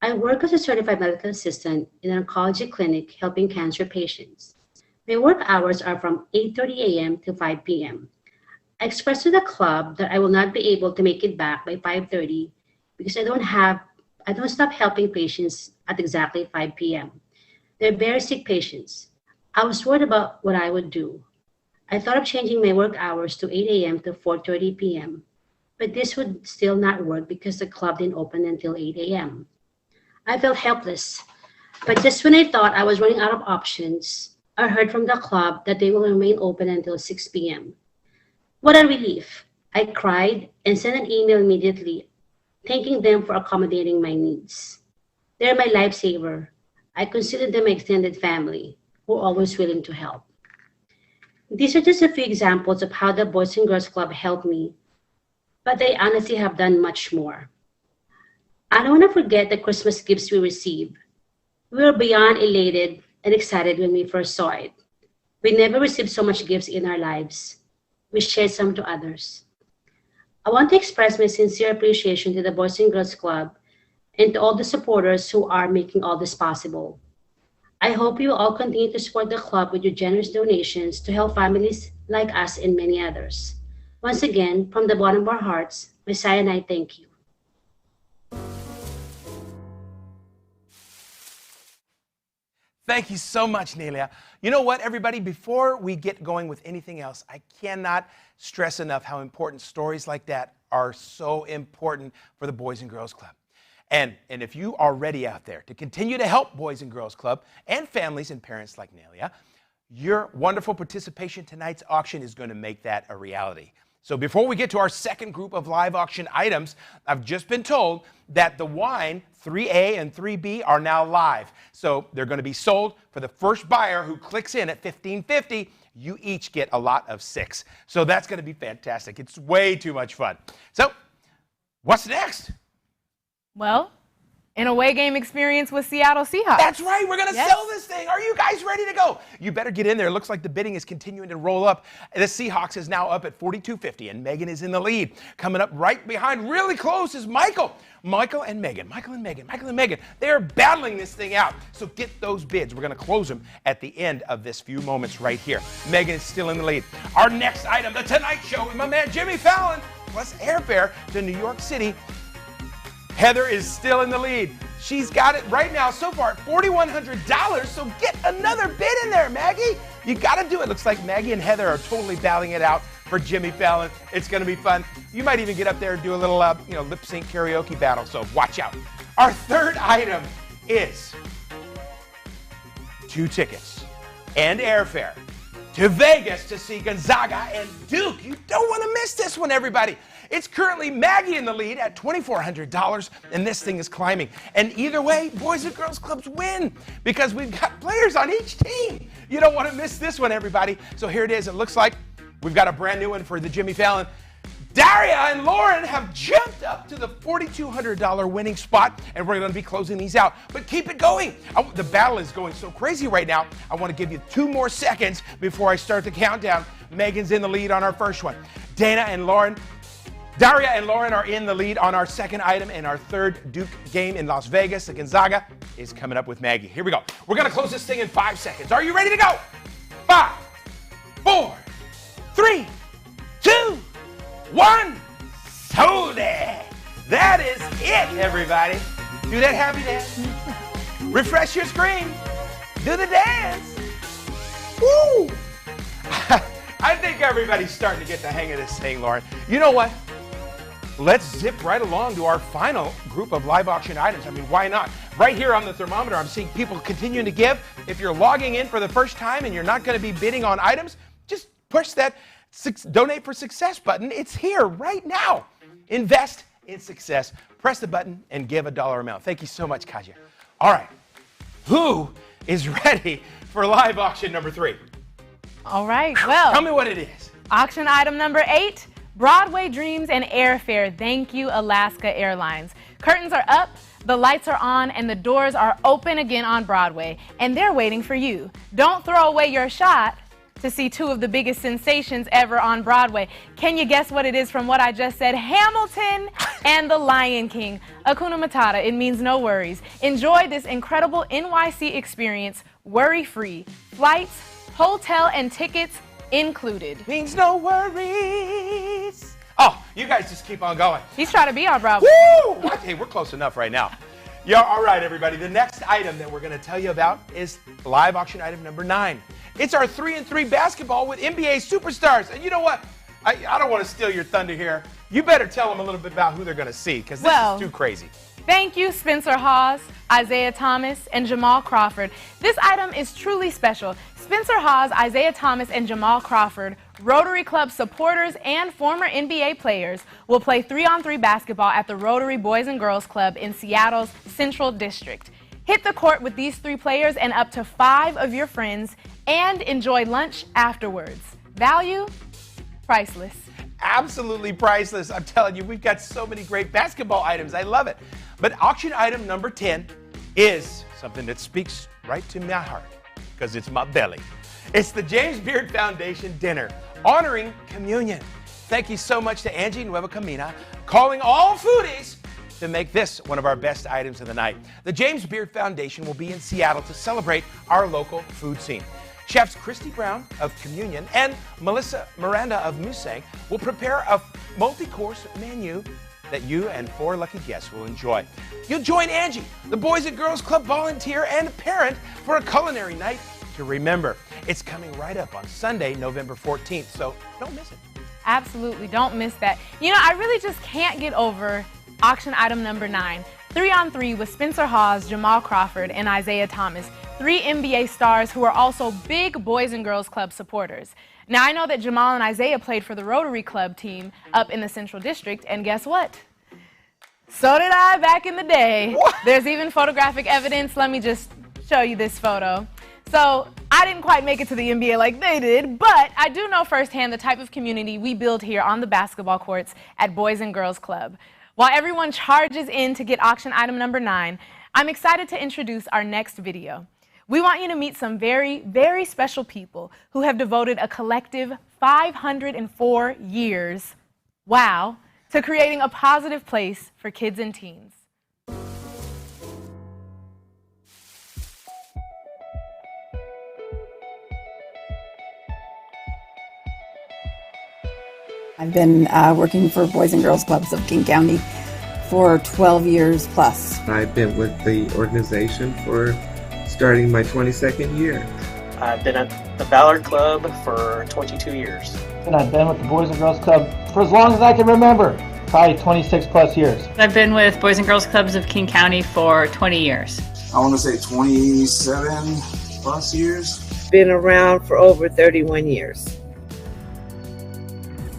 Speaker 10: I work as a certified medical assistant in an oncology clinic helping cancer patients. My work hours are from 8:30 a.m. to 5 p.m. I expressed to the club that I will not be able to make it back by 5:30 because I don't stop helping patients at exactly 5 p.m. They're very sick patients. I was worried about what I would do. I thought of changing my work hours to 8 a.m. to 4:30 p.m., but this would still not work because the club didn't open until 8 a.m. I felt helpless, but just when I thought I was running out of options, I heard from the club that they will remain open until 6 p.m. What a relief. I cried and sent an email immediately, thanking them for accommodating my needs. They're my lifesaver. I consider them my extended family, who are always willing to help. These are just a few examples of how the Boys and Girls Club helped me, but they honestly have done much more. I don't want to forget the Christmas gifts we received. We were beyond elated and excited when we first saw it. We never received so much gifts in our lives. We shared some to others. I want to express my sincere appreciation to the Boys and Girls Club and to all the supporters who are making all this possible. I hope you all continue to support the club with your generous donations to help families like us and many others. Once again, from the bottom of our hearts, Messiah and I thank you.
Speaker 2: Thank you so much, Nelia. You know what, everybody? Before we get going with anything else, I cannot stress enough how important stories like that are so important for the Boys and Girls Club. And if you are ready out there to continue to help Boys and Girls Club and families and parents like Nelia, your wonderful participation in tonight's auction is going to make that a reality. So before we get to our second group of live auction items, I've just been told that the wine 3A and 3B are now live. So they're going to be sold for the first buyer who clicks in at $15.50. You each get a lot of 6. So that's going to be fantastic. It's way too much fun. So what's next?
Speaker 1: Well, an away game experience with Seattle Seahawks.
Speaker 2: That's right. We're going to sell this thing. Are you guys ready to go? You better get in there. It looks like the bidding is continuing to roll up. The Seahawks is now up at $42.50, and Megan is in the lead. Coming up right behind, really close, is Michael. Michael and Megan. They're battling this thing out. So get those bids. We're going to close them at the end of this few moments right here. Megan is still in the lead. Our next item, The Tonight Show with my man Jimmy Fallon, plus airfare to New York City. Heather is still in the lead. She's got it right now so far at $4,100, so get another bid in there, Maggie. You got to do it. Looks like Maggie and Heather are totally battling it out for Jimmy Fallon. It's going to be fun. You might even get up there and do a little lip sync karaoke battle, so watch out. Our third item is 2 tickets and airfare to Vegas to see Gonzaga and Duke. You don't want to miss this one, everybody. It's currently Maggie in the lead at $2,400, and this thing is climbing. And either way, Boys and Girls Clubs win because we've got players on each team. You don't want to miss this one, everybody. So here it is. It looks like we've got a brand new one for the Jimmy Fallon. Daria and Lauren have jumped up to the $4,200 winning spot, and we're going to be closing these out. But keep it going. The battle is going so crazy right now. I want to give you 2 more seconds before I start the countdown. Megan's in the lead on our first one. Daria and Lauren are in the lead on our second item, and our third Duke game in Las Vegas, the Gonzaga, is coming up with Maggie. Here we go. We're going to close this thing in 5 seconds. Are you ready to go? 5, 4, 3, 2, 1. Sold it. That is it, everybody. Do that happy dance. Refresh your screen. Do the dance. Woo! I think everybody's starting to get the hang of this thing, Lauren. You know what? Let's zip right along to our final group of live auction items. I mean, why not? Right here on the thermometer, I'm seeing people continuing to give. If you're logging in for the first time and you're not going to be bidding on items, just push that Donate for Success button. It's here right now. Invest in success. Press the button and give a dollar amount. Thank you so much, Kaja. All right. Who is ready for live auction number 3?
Speaker 1: All right, well.
Speaker 2: Tell me what it is.
Speaker 1: Auction item number 8, Broadway Dreams and Airfare. Thank you, Alaska Airlines. Curtains are up, the lights are on, and the doors are open again on Broadway, and they're waiting for you. Don't throw away your shot to see 2 of the biggest sensations ever on Broadway. Can you guess what it is from what I just said? Hamilton and The Lion King. Hakuna Matata, it means no worries. Enjoy this incredible NYC experience, worry-free. Flights, hotel, and tickets included.
Speaker 2: Means no worries. Oh, you guys just keep on going.
Speaker 1: He's trying to be on Broadway.
Speaker 2: Woo! Hey, we're close enough right now. Yeah, all right, everybody. The next item that we're going to tell you about is live auction item number 9. It's our 3-and-3 basketball with NBA superstars. And you know what? I don't want to steal your thunder here. You better tell them a little bit about who they're going to see, because this is too crazy.
Speaker 1: Thank you, Spencer Hawes, Isaiah Thomas, and Jamal Crawford. This item is truly special. Spencer Hawes, Isaiah Thomas, and Jamal Crawford, Rotary Club supporters and former NBA players, will play 3-on-3 basketball at the Rotary Boys and Girls Club in Seattle's Central District. Hit the court with these 3 players and up to 5 of your friends, and enjoy lunch afterwards. Value? Priceless.
Speaker 2: Absolutely priceless. I'm telling you, we've got so many great basketball items. I love it. But auction item number 10 is something that speaks right to my heart, because it's my belly. It's the James Beard Foundation dinner honoring communion. Thank you so much to Angie Nueva Camina, calling all foodies to make this one of our best items of the night. The James Beard Foundation will be in Seattle to celebrate our local food scene. Chefs Christy Brown of Communion and Melissa Miranda of Musang will prepare a multi-course menu that you and 4 lucky guests will enjoy. You'll join Angie, the Boys and Girls Club volunteer and parent, for a culinary night to remember. It's coming right up on Sunday, November 14th, so don't miss it.
Speaker 1: Absolutely, don't miss that. You know, I really just can't get over auction item number 9, 3-on-3 with Spencer Hawes, Jamal Crawford, and Isaiah Thomas, 3 NBA stars who are also big Boys and Girls Club supporters. Now, I know that Jamal and Isaiah played for the Rotary Club team up in the Central District, and guess what? So did I back in the day.
Speaker 2: What?
Speaker 1: There's even photographic evidence. Let me just show you this photo. So I didn't quite make it to the NBA like they did, but I do know firsthand the type of community we build here on the basketball courts at Boys and Girls Club. While everyone charges in to get auction item number 9, I'm excited to introduce our next video. We want you to meet some very, very special people who have devoted a collective 504 years, wow, to creating a positive place for kids and teens.
Speaker 11: I've been working for Boys and Girls Clubs of King County for 12 years plus.
Speaker 12: I've been with the organization for starting my 22nd year.
Speaker 13: I've been at the Ballard Club for 22 years.
Speaker 7: And I've been with the Boys and Girls Club for as long as I can remember, probably 26 plus years.
Speaker 4: I've been with Boys and Girls Clubs of King County for 20 years.
Speaker 14: I want to say 27 plus years.
Speaker 15: Been around for over 31 years.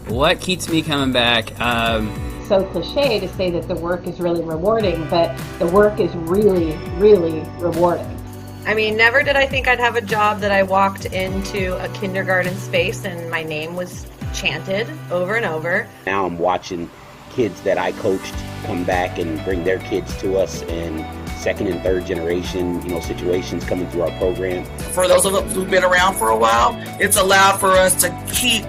Speaker 16: What keeps me coming back?
Speaker 17: So cliche to say that the work is really rewarding, but the work is really, really rewarding.
Speaker 18: I mean, never did I think I'd have a job that I walked into a kindergarten space and my name was chanted over and over.
Speaker 19: Now I'm watching kids that I coached come back and bring their kids to us, and second and third generation, situations coming through our program.
Speaker 20: For those of us who've been around for a while, it's allowed for us to keep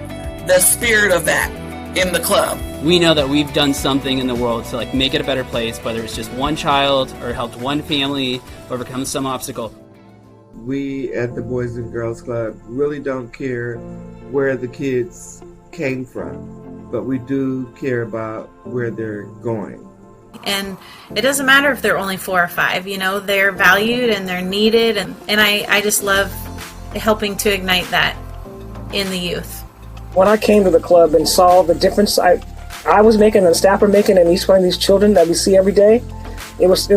Speaker 20: the spirit of that in the club.
Speaker 16: We know that we've done something in the world to make it a better place, whether it's just one child or helped one family overcome some obstacle.
Speaker 12: We at the Boys and Girls Club really don't care where the kids came from, but we do care about where they're going.
Speaker 21: And it doesn't matter if they're only 4 or 5, they're valued and they're needed, and I just love helping to ignite that in the youth.
Speaker 22: When I came to the club and saw the difference I was making and the staff were making in each one of these children that we see every day, it was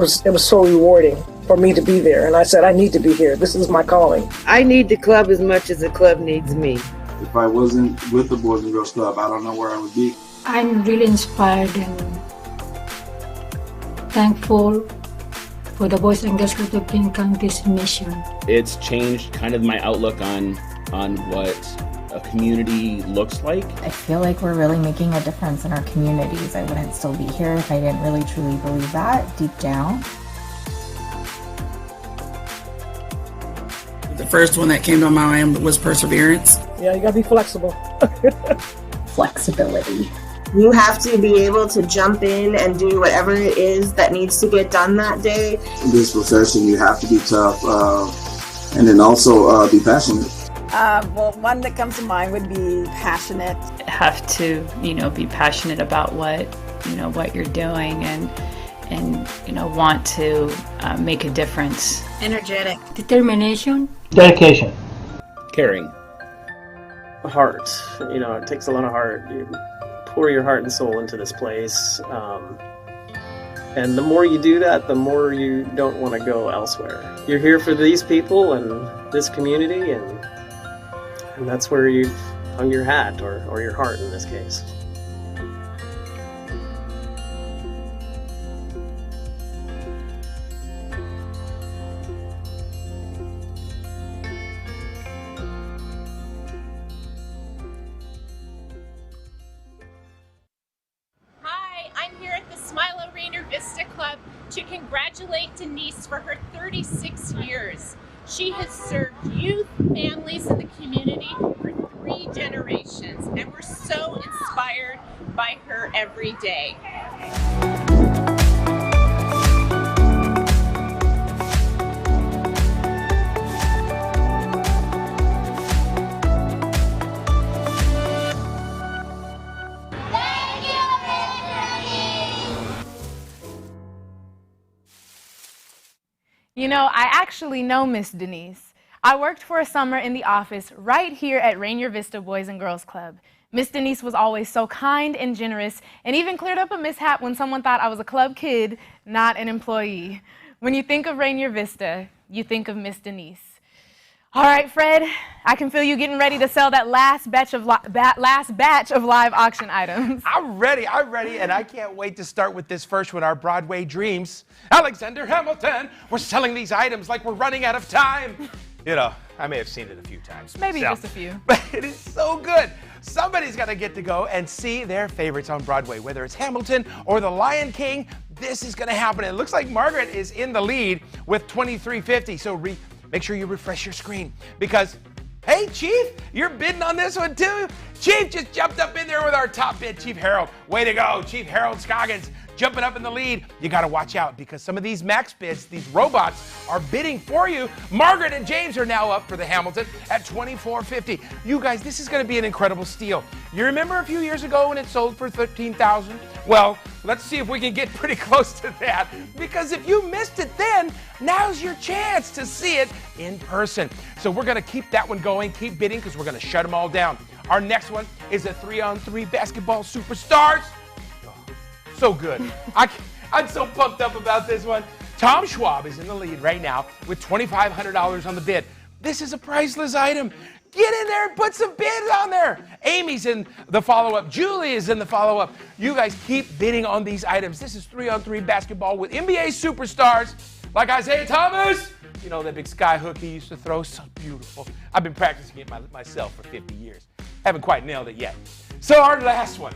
Speaker 22: so rewarding for me to be there. And I said, I need to be here. This is my calling.
Speaker 15: I need the club as much as the club needs me.
Speaker 14: If I wasn't with the Boys and Girls Club, I don't know where I would be.
Speaker 23: I'm really inspired and thankful for the Boys and Girls Club of King County's mission.
Speaker 24: It's changed kind of my outlook on what a community looks like.
Speaker 25: I feel like we're really making a difference in our communities. I wouldn't still be here if I didn't really truly believe that deep down.
Speaker 20: The first one that came to my mind was perseverance.
Speaker 22: Yeah, you gotta be flexible.
Speaker 25: Flexibility.
Speaker 26: You have to be able to jump in and do whatever it is that needs to get done that day.
Speaker 14: In this profession, you have to be tough and then also be passionate.
Speaker 11: Well, one that comes to mind would be passionate.
Speaker 4: Have to, be passionate about what you're doing and want to make a difference.
Speaker 21: Energetic.
Speaker 23: Determination.
Speaker 7: Dedication.
Speaker 24: Caring.
Speaker 13: Heart. It takes a lot of heart. You pour your heart and soul into this place. And the more you do that, the more you don't want to go elsewhere. You're here for these people and this community, and that's where you've hung your hat, or your heart in this case.
Speaker 3: Hi, I'm here at the Smilo Rainer Vista Club to congratulate Denise for her 36 years. She has served youth, families, and the community for 3 generations, and we're so inspired by her every day.
Speaker 27: Thank you, Mr.
Speaker 1: You know, I actually know Miss Denise. I worked for a summer in the office right here at Rainier Vista Boys and Girls Club. Miss Denise was always so kind and generous, and even cleared up a mishap when someone thought I was a club kid, not an employee. When you think of Rainier Vista, you think of Miss Denise. All right, Fred, I can feel you getting ready to sell that last batch of live auction items.
Speaker 2: I'm ready, and I can't wait to start with this first one, our Broadway Dreams. Alexander Hamilton, we're selling these items like we're running out of time. You know, I may have seen it a few times.
Speaker 1: Maybe
Speaker 2: myself,
Speaker 1: just a few.
Speaker 2: But it is so good. Somebody's got to get to go and see their favorites on Broadway, whether it's Hamilton or The Lion King. This is going to happen. It looks like Margaret is in the lead with $23.50. So make sure you refresh your screen because, hey, Chief, you're bidding on this one too? Chief just jumped up in there with our top bid, Chief Harold. Way to go, Chief Harold Scoggins. Jumping up in the lead. You got to watch out because some of these max bids, these robots, are bidding for you. Margaret and James are now up for the Hamilton at $24.50. You guys, this is going to be an incredible steal. You remember a few years ago when it sold for $13,000? Well, let's see if we can get pretty close to that because if you missed it then, now's your chance to see it in person. So we're going to keep that one going, keep bidding because we're going to shut them all down. Our next one is a 3-on-3 basketball superstars. So good. I'm so pumped up about this one. Tom Schwab is in the lead right now with $2,500 on the bid. This is a priceless item. Get in there and put some bids on there. Amy's in the follow-up. Julie is in the follow-up. You guys keep bidding on these items. This is 3-on-3 basketball with NBA superstars like Isaiah Thomas. You know, that big sky hook he used to throw, so beautiful. I've been practicing it myself for 50 years. Haven't quite nailed it yet. So our last one.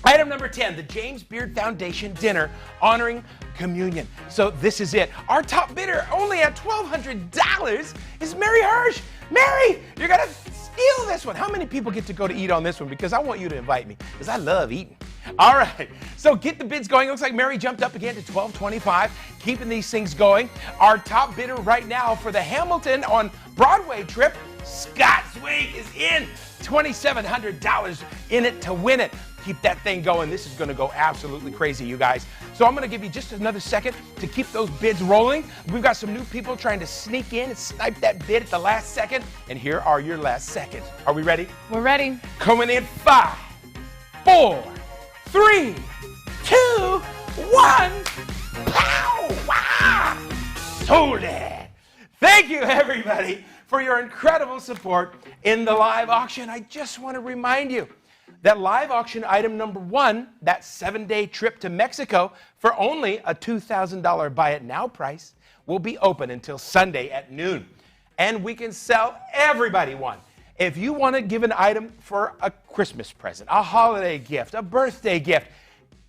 Speaker 2: Item number 10, the James Beard Foundation Dinner honoring communion. So this is it. Our top bidder, only at $1,200, is Mary Hirsch. Mary, you're going to steal this one. How many people get to go to eat on this one? Because I want you to invite me, because I love eating. All right, so get the bids going. Looks like Mary jumped up again to $12.25, keeping these things going. Our top bidder right now for the Hamilton on Broadway trip, Scott Swig, is in. $2,700 in it to win it. Keep that thing going. This is going to go absolutely crazy, you guys. So I'm going to give you just another second to keep those bids rolling. We've got some new people trying to sneak in and snipe that bid at the last second. And here are your last seconds. Are we ready?
Speaker 1: We're ready.
Speaker 2: Coming in 5, 4, 3, 2, 1. Pow! Wow! Sold it. Thank you, everybody, for your incredible support in the live auction. I just want to remind you that live auction item number 1, that 7-day trip to Mexico for only a $2,000 buy it now price, will be open until Sunday at noon. And we can sell everybody one. If you want to give an item for a Christmas present, a holiday gift, a birthday gift,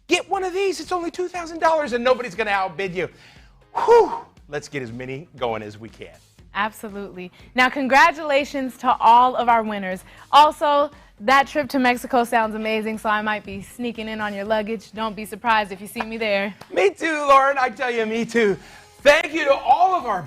Speaker 2: get one of these. It's only $2,000 and nobody's going to outbid you. Whew! Let's get as many going as we can.
Speaker 1: Absolutely. Now, congratulations to all of our winners. Also, that trip to Mexico sounds amazing, so I might be sneaking in on your luggage. Don't be surprised if you see me there.
Speaker 2: Me too, Lauren. I tell you, me too. Thank you to all of our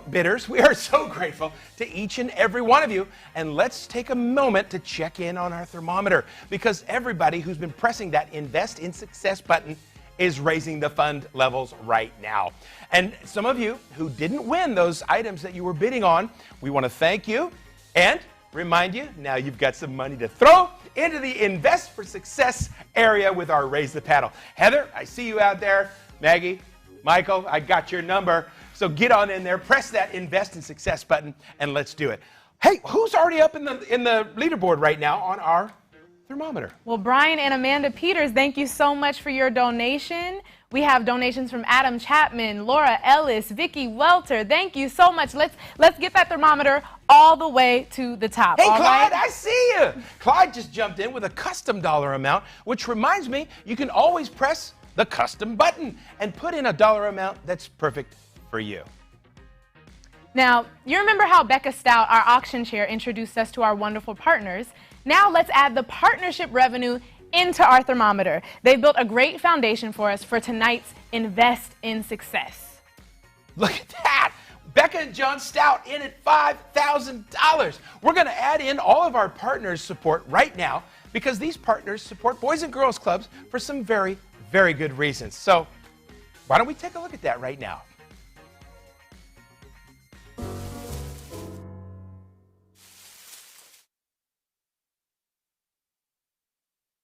Speaker 2: bidders. We are so grateful to each and every one of you. And let's take a moment to check in on our thermometer because everybody who's been pressing that Invest in Success button is raising the fund levels right now. And some of you who didn't win those items that you were bidding on, we want to thank you and remind you, now you've got some money to throw into the Invest for Success area with our Raise the Paddle. Heather, I see you out there. Maggie, Michael, I got your number. So get on in there, press that Invest in Success button, and let's do it. Hey, who's already up in the leaderboard right now on our thermometer?
Speaker 1: Well, Brian and Amanda Peters, thank you so much for your donation. We have donations from Adam Chapman, Laura Ellis, Vicky Welter. Thank you so much. Let's get that thermometer all the way to the top.
Speaker 2: Hey,
Speaker 1: all
Speaker 2: Clyde,
Speaker 1: right?
Speaker 2: I see you. Clyde just jumped in with a custom dollar amount, which reminds me, you can always press the custom button and put in a dollar amount that's perfect for you.
Speaker 1: Now, you remember how Becca Stout, our auction chair, introduced us to our wonderful partners. Now let's add the partnership revenue into our thermometer. They've built a great foundation for us for tonight's Invest in Success.
Speaker 2: Look at that. Becca and John Stout in at $5,000. We're going to add in all of our partners' support right now because these partners support Boys and Girls Clubs for some very, very good reasons. So why don't we take a look at that right now?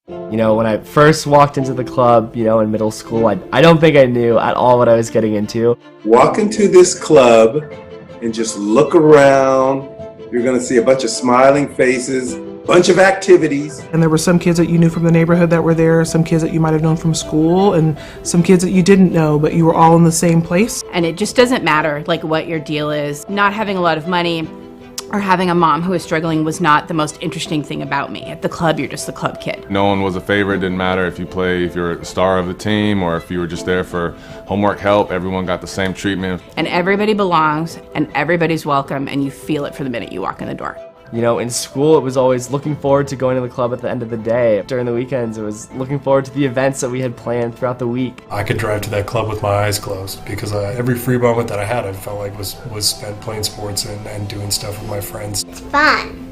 Speaker 5: You know, when I first walked into the club, you know, in middle school, I don't think I knew at all what I was getting into.
Speaker 6: Walk into this club and just look around. You're going to see a bunch of smiling faces, bunch of activities.
Speaker 8: And there were some kids that you knew from the neighborhood that were there, some kids that you might have known from school, and some kids that you didn't know, but you were all in the same place.
Speaker 9: And it just doesn't matter like what your deal is. Not having a lot of money or having a mom who was struggling was not the most interesting thing about me. At the club, you're just the club kid.
Speaker 10: No one was a favorite. Didn't matter if you're a star of the team or if you were just there for homework help. Everyone got the same treatment.
Speaker 9: And everybody belongs and everybody's welcome, and you feel it for the minute you walk in the door.
Speaker 5: You know, in school, it was always looking forward to going to the club at the end of the day. During the weekends, it was looking forward to the events that we had planned throughout the week.
Speaker 17: I could drive to that club with my eyes closed because every free moment that I had, I felt like was spent playing sports and doing stuff with my friends.
Speaker 27: It's fun,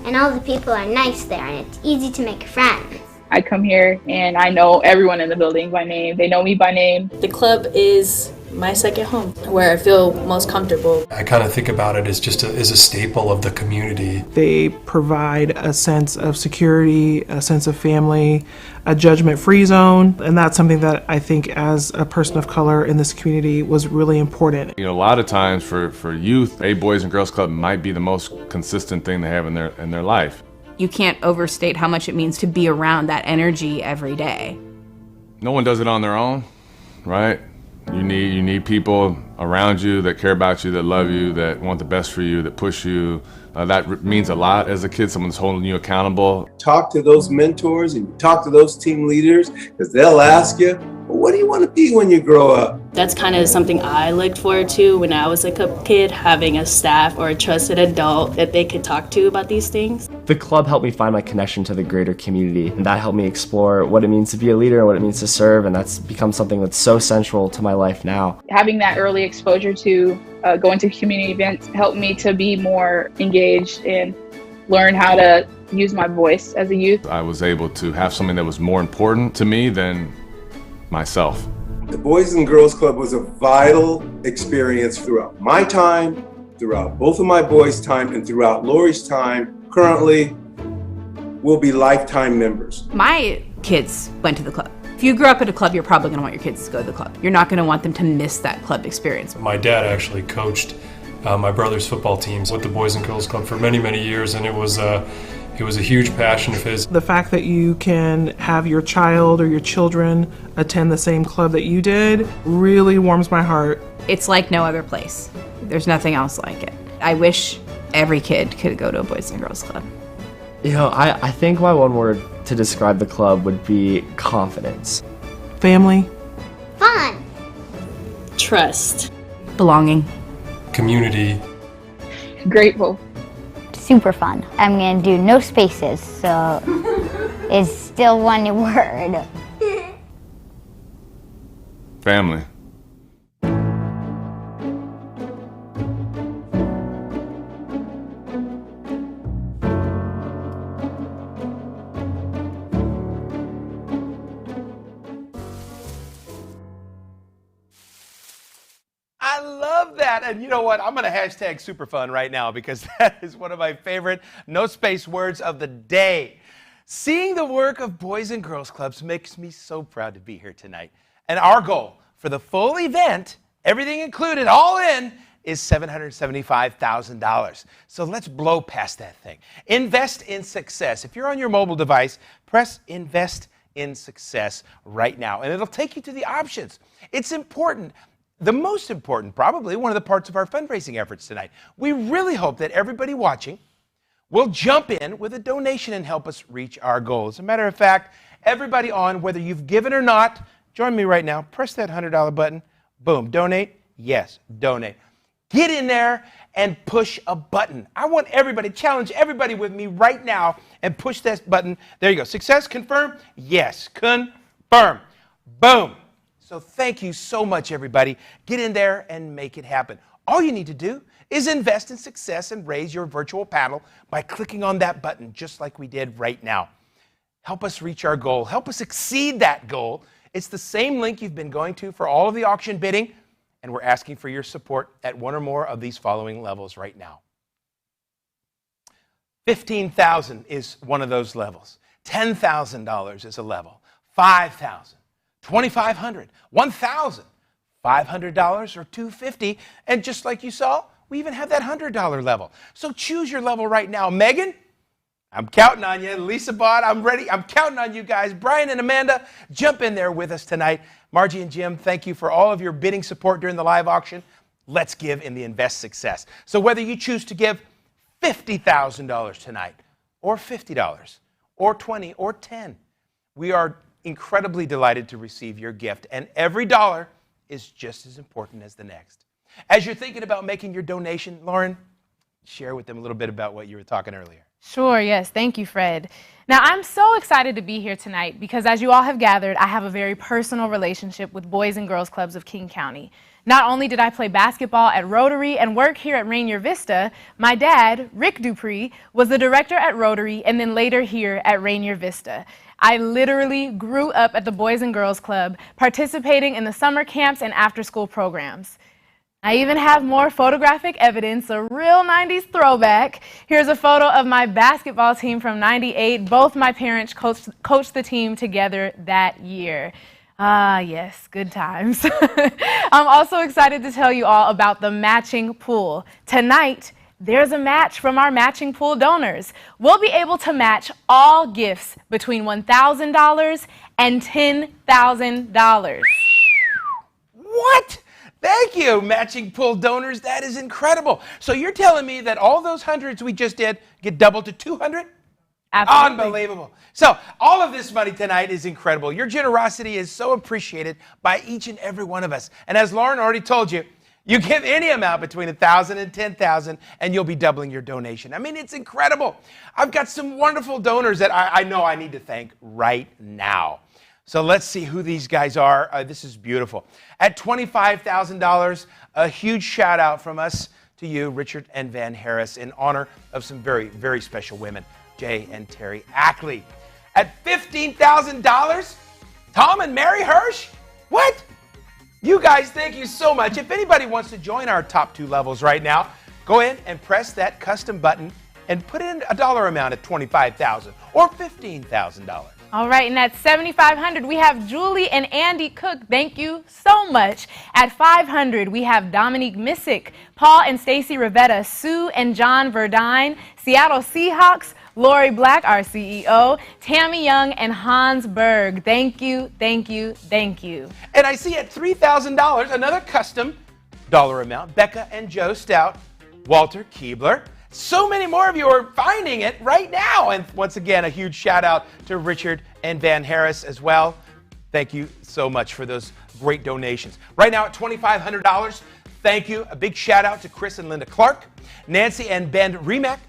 Speaker 27: and all the people are nice there, and it's easy to make friends.
Speaker 28: I come here and I know everyone in the building by name. They know me by name.
Speaker 29: The club is my second home, where I feel most comfortable.
Speaker 17: I kind of think about it as just as a staple of the community.
Speaker 8: They provide a sense of security, a sense of family, a judgment-free zone, and that's something that I think as a person of color in this community was really important.
Speaker 10: You know, a lot of times for youth, a Boys and Girls Club might be the most consistent thing they have in their life.
Speaker 9: You can't overstate how much it means to be around that energy every day.
Speaker 10: No one does it on their own, right? You need people around you that care about you, that love you, that want the best for you, that push you. That means a lot as a kid, someone's holding you accountable.
Speaker 6: Talk to those mentors and talk to those team leaders because they'll ask you, well, what do you want to be when you grow up?
Speaker 29: That's kind of something I looked forward to when I was like a kid, having a staff or a trusted adult that they could talk to about these things.
Speaker 5: The club helped me find my connection to the greater community, and that helped me explore what it means to be a leader and what it means to serve, and that's become something that's so central to my life now.
Speaker 28: Having that early exposure to going to community events helped me to be more engaged and learn how to use my voice as a youth.
Speaker 10: I was able to have something that was more important to me than myself.
Speaker 6: The Boys and Girls Club was a vital experience throughout my time, throughout both of my boys' time, and throughout Lori's time. Currently, we'll be lifetime members.
Speaker 9: My kids went to the club. If you grew up at a club, you're probably going to want your kids to go to the club. You're not going to want them to miss that club experience.
Speaker 17: My dad actually coached my brother's football teams with the Boys and Girls Club for many, many years, and it was a huge passion of his.
Speaker 8: The fact that you can have your child or your children attend the same club that you did really warms my heart.
Speaker 9: It's like no other place. There's nothing else like it. I wish every kid could go to a Boys and Girls Club.
Speaker 5: You know, I think my one word to describe the club would be confidence.
Speaker 8: Family.
Speaker 27: Fun.
Speaker 29: Trust.
Speaker 9: Belonging.
Speaker 17: Community.
Speaker 28: Grateful.
Speaker 23: Super fun. I'm gonna do no spaces, so it's still one word.
Speaker 10: Family.
Speaker 2: I love that. And you know what? I'm going to hashtag super fun right now because that is one of my favorite no space words of the day. Seeing the work of Boys and Girls Clubs makes me so proud to be here tonight. And our goal for the full event, everything included, all in, is $775,000. So let's blow past that thing. Invest in success. If you're on your mobile device, press invest in success right now, and it'll take you to the options. It's important. The most important, probably one of the parts of our fundraising efforts tonight. We really hope that everybody watching will jump in with a donation and help us reach our goal. As a matter of fact, everybody on, whether you've given or not, join me right now. Press that $100 button. Boom. Donate? Yes, donate. Get in there and push a button. I want everybody, challenge everybody with me right now and push that button. There you go. Success, confirm? Yes, confirm. Boom. So thank you so much, everybody. Get in there and make it happen. All you need to do is invest in success and raise your virtual paddle by clicking on that button, just like we did right now. Help us reach our goal. Help us exceed that goal. It's the same link you've been going to for all of the auction bidding, and we're asking for your support at one or more of these following levels right now. $15,000 is one of those levels. $10,000 is a level, $5,000, $2,500, $1,000, $500, or $250. And just like you saw, we even have that $100 level. So choose your level right now. Megan, I'm counting on you. Lisa Bott, I'm ready. I'm counting on you guys. Brian and Amanda, jump in there with us tonight. Margie and Jim, thank you for all of your bidding support during the live auction. Let's give in the Invest Success. So whether you choose to give $50,000 tonight, or $50, or $20, or $10, we are incredibly delighted to receive your gift, and every dollar is just as important as the next. As you're thinking about making your donation, Lauren, share with them a little bit about what you were talking earlier.
Speaker 1: Sure, yes. Thank you, Fred. Now, I'm so excited to be here tonight because, as you all have gathered, I have a very personal relationship with Boys and Girls Clubs of King County. Not only did I play basketball at Rotary and work here at Rainier Vista, my dad, Rick Dupree, was the director at Rotary and then later here at Rainier Vista. I literally grew up at the Boys and Girls Club, participating in the summer camps and after-school programs. I even have more photographic evidence, a real 90s throwback. Here's a photo of my basketball team from '98. Both my parents coached the team together that year. Ah, yes, good times. I'm also excited to tell you all about the matching pool. Tonight, there's a match from our matching pool donors. We'll be able to match all gifts between $1,000 and $10,000.
Speaker 2: What? Thank you, matching pool donors. That is incredible. So you're telling me that all those hundreds we just did get doubled to 200?
Speaker 1: Absolutely.
Speaker 2: Unbelievable. So all of this money tonight is incredible. Your generosity is so appreciated by each and every one of us. And as Lauren already told you, you give any amount between $1,000 and $10,000 and you'll be doubling your donation. I mean, it's incredible. I've got some wonderful donors that I know I need to thank right now. So let's see who these guys are. This is beautiful. At $25,000, a huge shout out from us to you, Richard and Van Harris, in honor of some very, very special women, Jay and Terry Ackley. At $15,000, Tom and Mary Hirsch? What? You guys, thank you so much. If anybody wants to join our top two levels right now, go in and press that custom button and put in a dollar amount at $25,000 or $15,000.
Speaker 1: All right, and at $7,500, we have Julie and Andy Cook. Thank you so much. At $500, we have Dominique Missick, Paul and Stacy Rivetta, Sue and John Verdine, Seattle Seahawks, Lori Black, our CEO, Tammy Young, and Hans Berg. Thank you, thank you, thank you.
Speaker 2: And I see at $3,000, another custom dollar amount, Becca and Joe Stout, Walter Keebler. So many more of you are finding it right now. And once again, a huge shout out to Richard and Van Harris as well. Thank you so much for those great donations. Right now at $2,500, thank you. A big shout out to Chris and Linda Clark, Nancy and Ben Remack,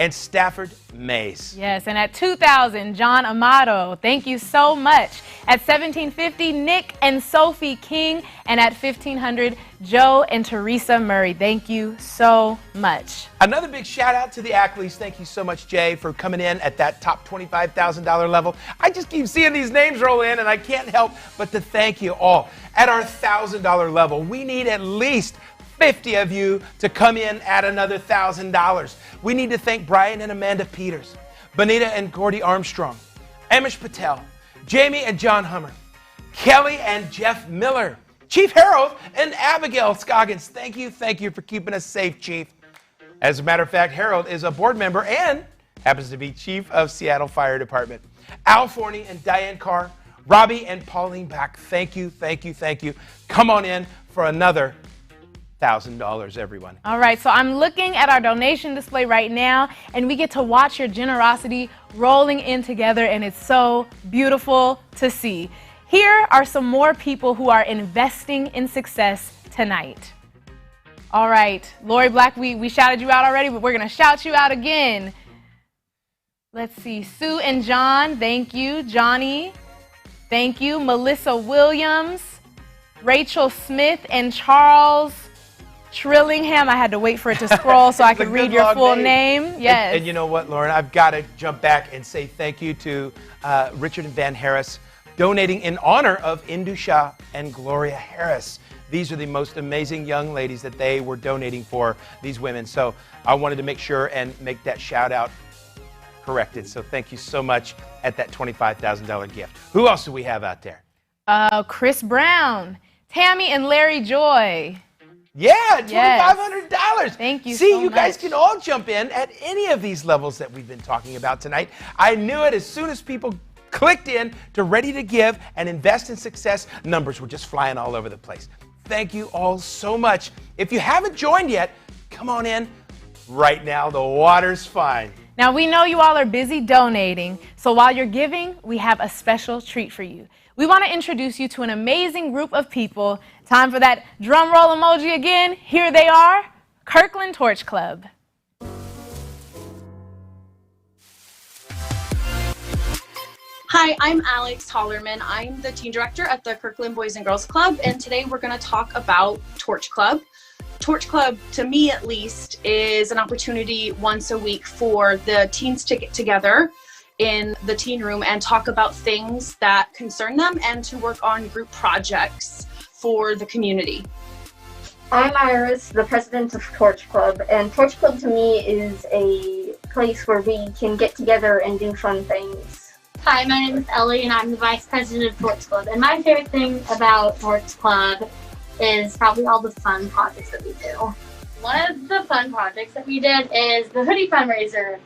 Speaker 2: and Stafford Mays.
Speaker 1: Yes, and at $2,000, John Amato, thank you so much. At $1,750, Nick and Sophie King, and at $1,500, Joe and Teresa Murray. Thank you so much.
Speaker 2: Another big shout out to the Ackleys. Thank you so much, Jay, for coming in at that top $25,000 level. I just keep seeing these names roll in, and I can't help but to thank you all. At our $1,000 level, we need at least 50 of you to come in at another $1,000. We need to thank Brian and Amanda Peters, Bonita and Gordy Armstrong, Amish Patel, Jamie and John Hummer, Kelly and Jeff Miller, Chief Harold and Abigail Scoggins. Thank you for keeping us safe, Chief. As a matter of fact, Harold is a board member and happens to be Chief of Seattle Fire Department. Al Forney and Diane Carr, Robbie and Pauline Back. Thank you. Come on in for another $1,000, everyone.
Speaker 1: All right, so I'm looking at our donation display right now, and we get to watch your generosity rolling in together, and it's so beautiful to see. Here are some more people who are investing in success tonight. All right, Lori Black, we shouted you out already, but we're going to shout you out again. Let's see, Sue and John, thank you. Johnny, thank you. Melissa Williams, Rachel Smith, and Charles Trillingham. I had to wait for it to scroll so I could read your full name. Yes.
Speaker 2: And you know what, Lauren? I've got to jump back and say thank you to Richard and Van Harris, donating in honor of Indu Shah and Gloria Harris. These are the most amazing young ladies that they were donating for, these women. So I wanted to make sure and make that shout out. corrected. So thank you so much at that $25,000 gift. Who else do we have out there?
Speaker 1: Chris Brown, Tammy and Larry Joy.
Speaker 2: Yeah, $2,500.
Speaker 1: Thank you
Speaker 2: See,
Speaker 1: so
Speaker 2: you guys
Speaker 1: much.
Speaker 2: can all jump in at any of these levels that we've been talking about tonight. I knew it as soon as people clicked in to ready to give and invest in success. Numbers were just flying all over the place. Thank you all so much. If you haven't joined yet, come on in right now. The water's fine.
Speaker 1: Now, we know you all are busy donating, so while you're giving, we have a special treat for you. We want to introduce you to an amazing group of people. Time for that drum roll emoji again. Here they are, Kirkland Torch Club.
Speaker 12: Hi, I'm Alex Hollerman. I'm the teen director at the Kirkland Boys and Girls Club, and today we're going to talk about Torch Club. Torch Club, to me at least, is an opportunity once a week for the teens to get together in the teen room and talk about things that concern them and to work on group projects for the community.
Speaker 15: I'm Iris, the president of Torch Club, and Torch Club to me is a place where we can get together and do fun things.
Speaker 27: Hi, my name is Ellie and I'm the vice president of Torch Club. And my favorite thing about Torch Club is probably all the fun projects that we do. One of the fun projects that we did is the hoodie fundraiser.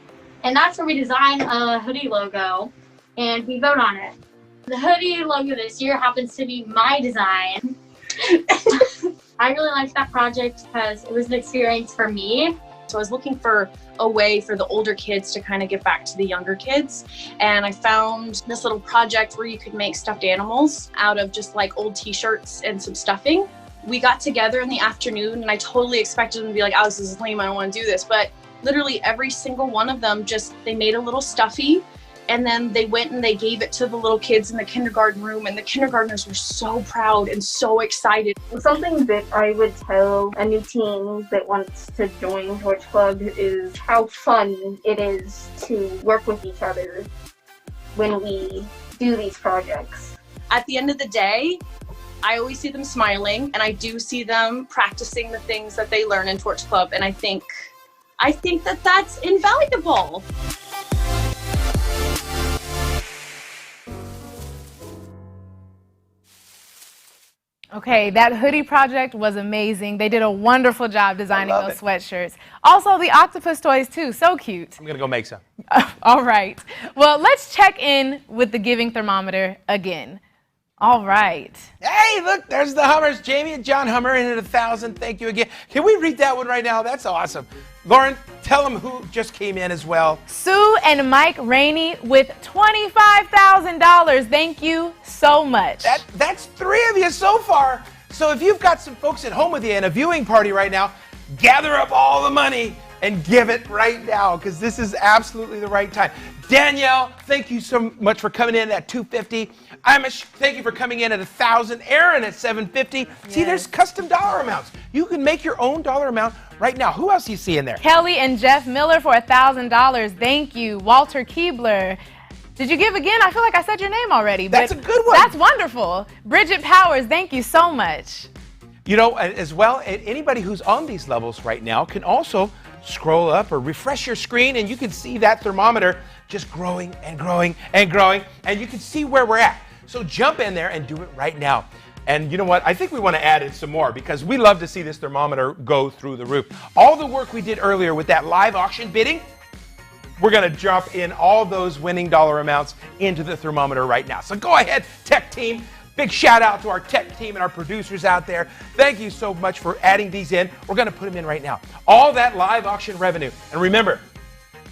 Speaker 27: And that's where we design a hoodie logo and we vote on it. The hoodie logo this year happens to be my design. I really liked that project because it was an experience for me.
Speaker 12: So I was looking for a way for the older kids to kind of give back to the younger kids. And I found this little project where you could make stuffed animals out of just like old t-shirts and some stuffing. We got together in the afternoon and I totally expected them to be like, oh, this is lame, I don't want to do this. But literally every single one of them they made a little stuffy and then they went and they gave it to the little kids in the kindergarten room and the kindergartners were so proud and so excited.
Speaker 15: Something that I would tell a new teen that wants to join Torch Club is how fun it is to work with each other when we do these projects.
Speaker 12: At the end of the day, I always see them smiling and I do see them practicing the things that they learn in Torch Club, and I think that that's invaluable.
Speaker 1: Okay, that hoodie project was amazing. They did a wonderful job designing those sweatshirts. Also, the octopus toys too, so cute.
Speaker 2: I'm gonna go make some.
Speaker 1: All right. Well, let's check in with the giving thermometer again. All right.
Speaker 2: Hey, look, there's the Hummers. Jamie and John Hummer in at 1,000. Thank you again. Can we read that one right now? That's awesome. Lauren, tell them who just came in as well.
Speaker 1: Sue and Mike Rainey with $25,000. Thank you so much.
Speaker 2: That's 3 of you so far. So if you've got some folks at home with you in a viewing party right now, gather up all the money and give it right now because this is absolutely the right time. Danielle, thank you so much for coming in at $250. Amish, thank you for coming in at $1,000. Aaron at $750. Yes. See, there's custom dollar amounts. You can make your own dollar amount right now. Who else do you see in there?
Speaker 1: Kelly and Jeff Miller for $1,000. Thank you. Walter Keebler. Did you give again? I feel like I said your name already.
Speaker 2: That's a good one.
Speaker 1: That's wonderful. Bridget Powers, thank you so much.
Speaker 2: You know, as well, anybody who's on these levels right now can also scroll up or refresh your screen and you can see that thermometer just growing and growing and growing, and you can see where we're at. So jump in there and do it right now. And you know what? I think we want to add in some more because we love to see this thermometer go through the roof. All the work we did earlier with that live auction bidding, we're going to drop in all those winning dollar amounts into the thermometer right now. So go ahead, tech team. Big shout out to our tech team and our producers out there. Thank you so much for adding these in. We're going to put them in right now. All that live auction revenue. And remember,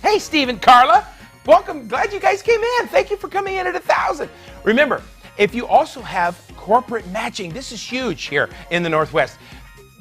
Speaker 2: hey, Steve and Carla, welcome. Glad you guys came in. Thank you for coming in at 1,000. Remember, if you also have corporate matching, this is huge here in the Northwest.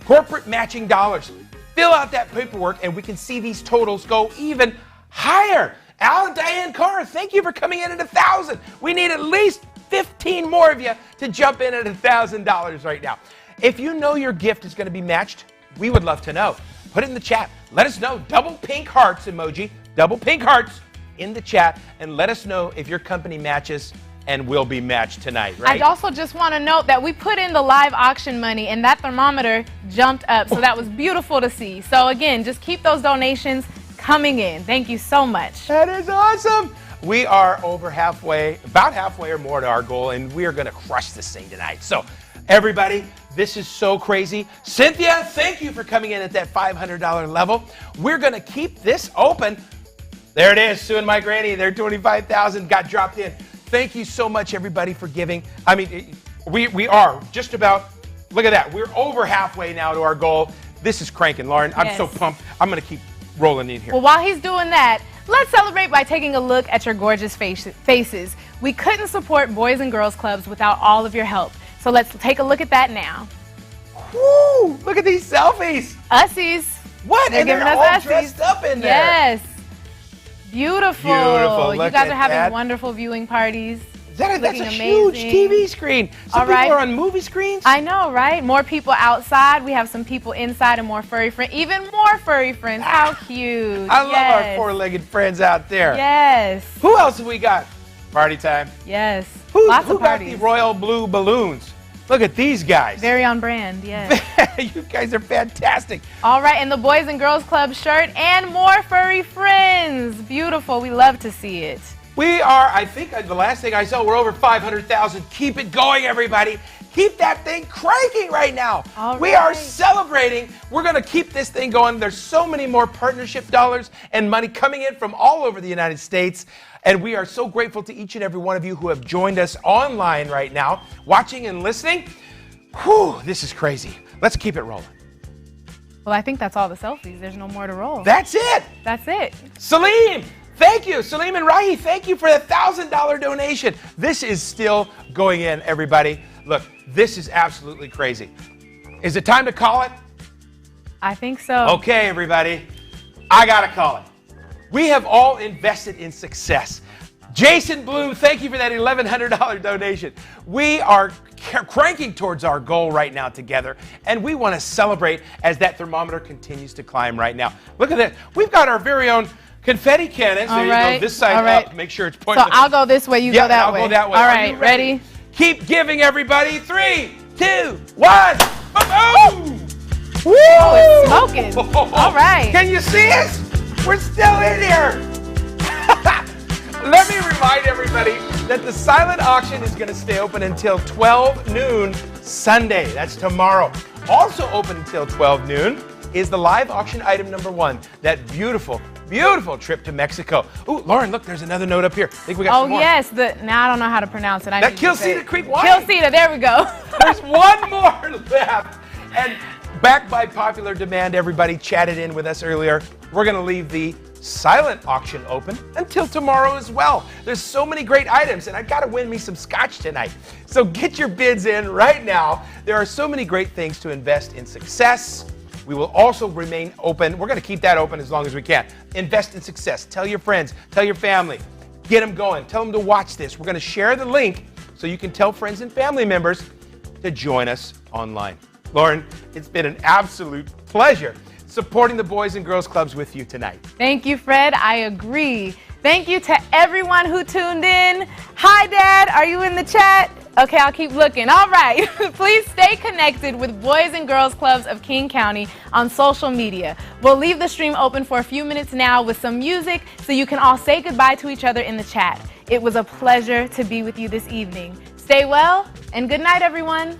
Speaker 2: Corporate matching dollars. Fill out that paperwork and we can see these totals go even higher. Al and Diane Carr, thank you for coming in at 1,000. We need at least 15 more of you to jump in at $1,000 right now. If you know your gift is going to be matched, we would love to know. Put it in the chat. Let us know. Double pink hearts emoji. Double pink hearts in the chat. And let us know if your company matches and will be matched tonight, right?
Speaker 1: I also just want to note that we put in the live auction money and that thermometer jumped up. So that was beautiful to see. So again, just keep those donations coming in. Thank you so much.
Speaker 2: That is awesome. We are over halfway, about halfway or more to our goal, and we are going to crush this thing tonight. So, everybody, this is so crazy. Cynthia, thank you for coming in at that $500 level. We're going to keep this open. There it is, Sue and Mike Randy, their $25,000 got dropped in. Thank you so much, everybody, for giving. I mean, we are just about, look at that. We're over halfway now to our goal. This is cranking, Lauren. I'm so pumped. I'm going to keep rolling in here.
Speaker 1: Well, while he's doing that, let's celebrate by taking a look at your gorgeous faces. We couldn't support Boys and Girls Clubs without all of your help. So let's take a look at that now.
Speaker 2: Woo! Look at these selfies.
Speaker 1: Ussies.
Speaker 2: What?
Speaker 1: They're
Speaker 2: And
Speaker 1: giving
Speaker 2: they're
Speaker 1: us
Speaker 2: all
Speaker 1: ussies.
Speaker 2: dressed up in there.
Speaker 1: Yes. Beautiful.
Speaker 2: Beautiful.
Speaker 1: You
Speaker 2: Look
Speaker 1: guys
Speaker 2: at
Speaker 1: are having
Speaker 2: that.
Speaker 1: wonderful viewing parties.
Speaker 2: That's
Speaker 1: Looking
Speaker 2: a
Speaker 1: amazing.
Speaker 2: huge TV screen. Some people are on movie screens.
Speaker 1: I know, right? More people outside. We have some people inside and more furry friends. Even more furry friends. How cute.
Speaker 2: I love our four-legged friends out there.
Speaker 1: Yes.
Speaker 2: Who else have we got? Party time.
Speaker 1: Yes.
Speaker 2: Who
Speaker 1: Lots
Speaker 2: got
Speaker 1: of parties.
Speaker 2: the royal blue balloons? Look at these guys.
Speaker 1: Very on brand, yes.
Speaker 2: You guys are fantastic.
Speaker 1: All right, and the Boys and Girls Club shirt and more furry friends. Beautiful. We love to see it.
Speaker 2: We are, I think the last thing I saw, we're over 500,000. Keep it going, everybody. Keep that thing cranking right now. We are celebrating. We're going to keep this thing going. There's so many more partnership dollars and money coming in from all over the United States. And we are so grateful to each and every one of you who have joined us online right now, watching and listening. Whew, this is crazy. Let's keep it rolling.
Speaker 1: Well, I think that's all the selfies. There's no more to roll.
Speaker 2: That's it.
Speaker 1: That's it.
Speaker 2: Salim, thank you. Salim and Rahi, thank you for the $1,000 donation. This is still going in, everybody. Look, this is absolutely crazy. Is it time to call it?
Speaker 1: I think so.
Speaker 2: Okay, everybody. I got to call it. We have all invested in success. Jason Bloom, thank you for that $1,100 donation. We are cranking towards our goal right now together, and we want to celebrate as that thermometer continues to climb right now. Look at that. We've got our very own confetti cannons. There you go. This side up. Make sure it's pointing.
Speaker 1: So I'll go this way, you go that way.
Speaker 2: I'll go that way.
Speaker 1: All
Speaker 2: Are
Speaker 1: right,
Speaker 2: you
Speaker 1: ready?
Speaker 2: Keep giving, everybody. 3, 2, 1. Boom! Woo!
Speaker 1: Oh, it's smoking. All right.
Speaker 2: Can you see us? We're still in here. Let me remind everybody that the silent auction is going to stay open until 12 noon Sunday. That's tomorrow. Also open until 12 noon is the live auction item number 1, that beautiful, beautiful trip to Mexico. Ooh, Lauren, look, there's another note up here. I think we got some more.
Speaker 1: Oh, yes. Now I don't know how to pronounce it.
Speaker 2: That Kilsita Creek wine.
Speaker 1: Kilsita, there we go.
Speaker 2: There's one more left. And backed by popular demand, everybody chatted in with us earlier. We're going to leave the silent auction open until tomorrow as well. There's so many great items, and I got to win me some scotch tonight. So get your bids in right now. There are so many great things to invest in success. We will also remain open. We're going to keep that open as long as we can. Invest in success. Tell your friends. Tell your family. Get them going. Tell them to watch this. We're going to share the link so you can tell friends and family members to join us online. Lauren, it's been an absolute pleasure supporting the Boys and Girls Clubs with you tonight.
Speaker 1: Thank you, Fred. I agree. Thank you to everyone who tuned in. Hi, Dad. Are you in the chat? Okay, I'll keep looking. All right. Please stay connected with Boys and Girls Clubs of King County on social media. We'll leave the stream open for a few minutes now with some music so you can all say goodbye to each other in the chat. It was a pleasure to be with you this evening. Stay well, and good night, everyone.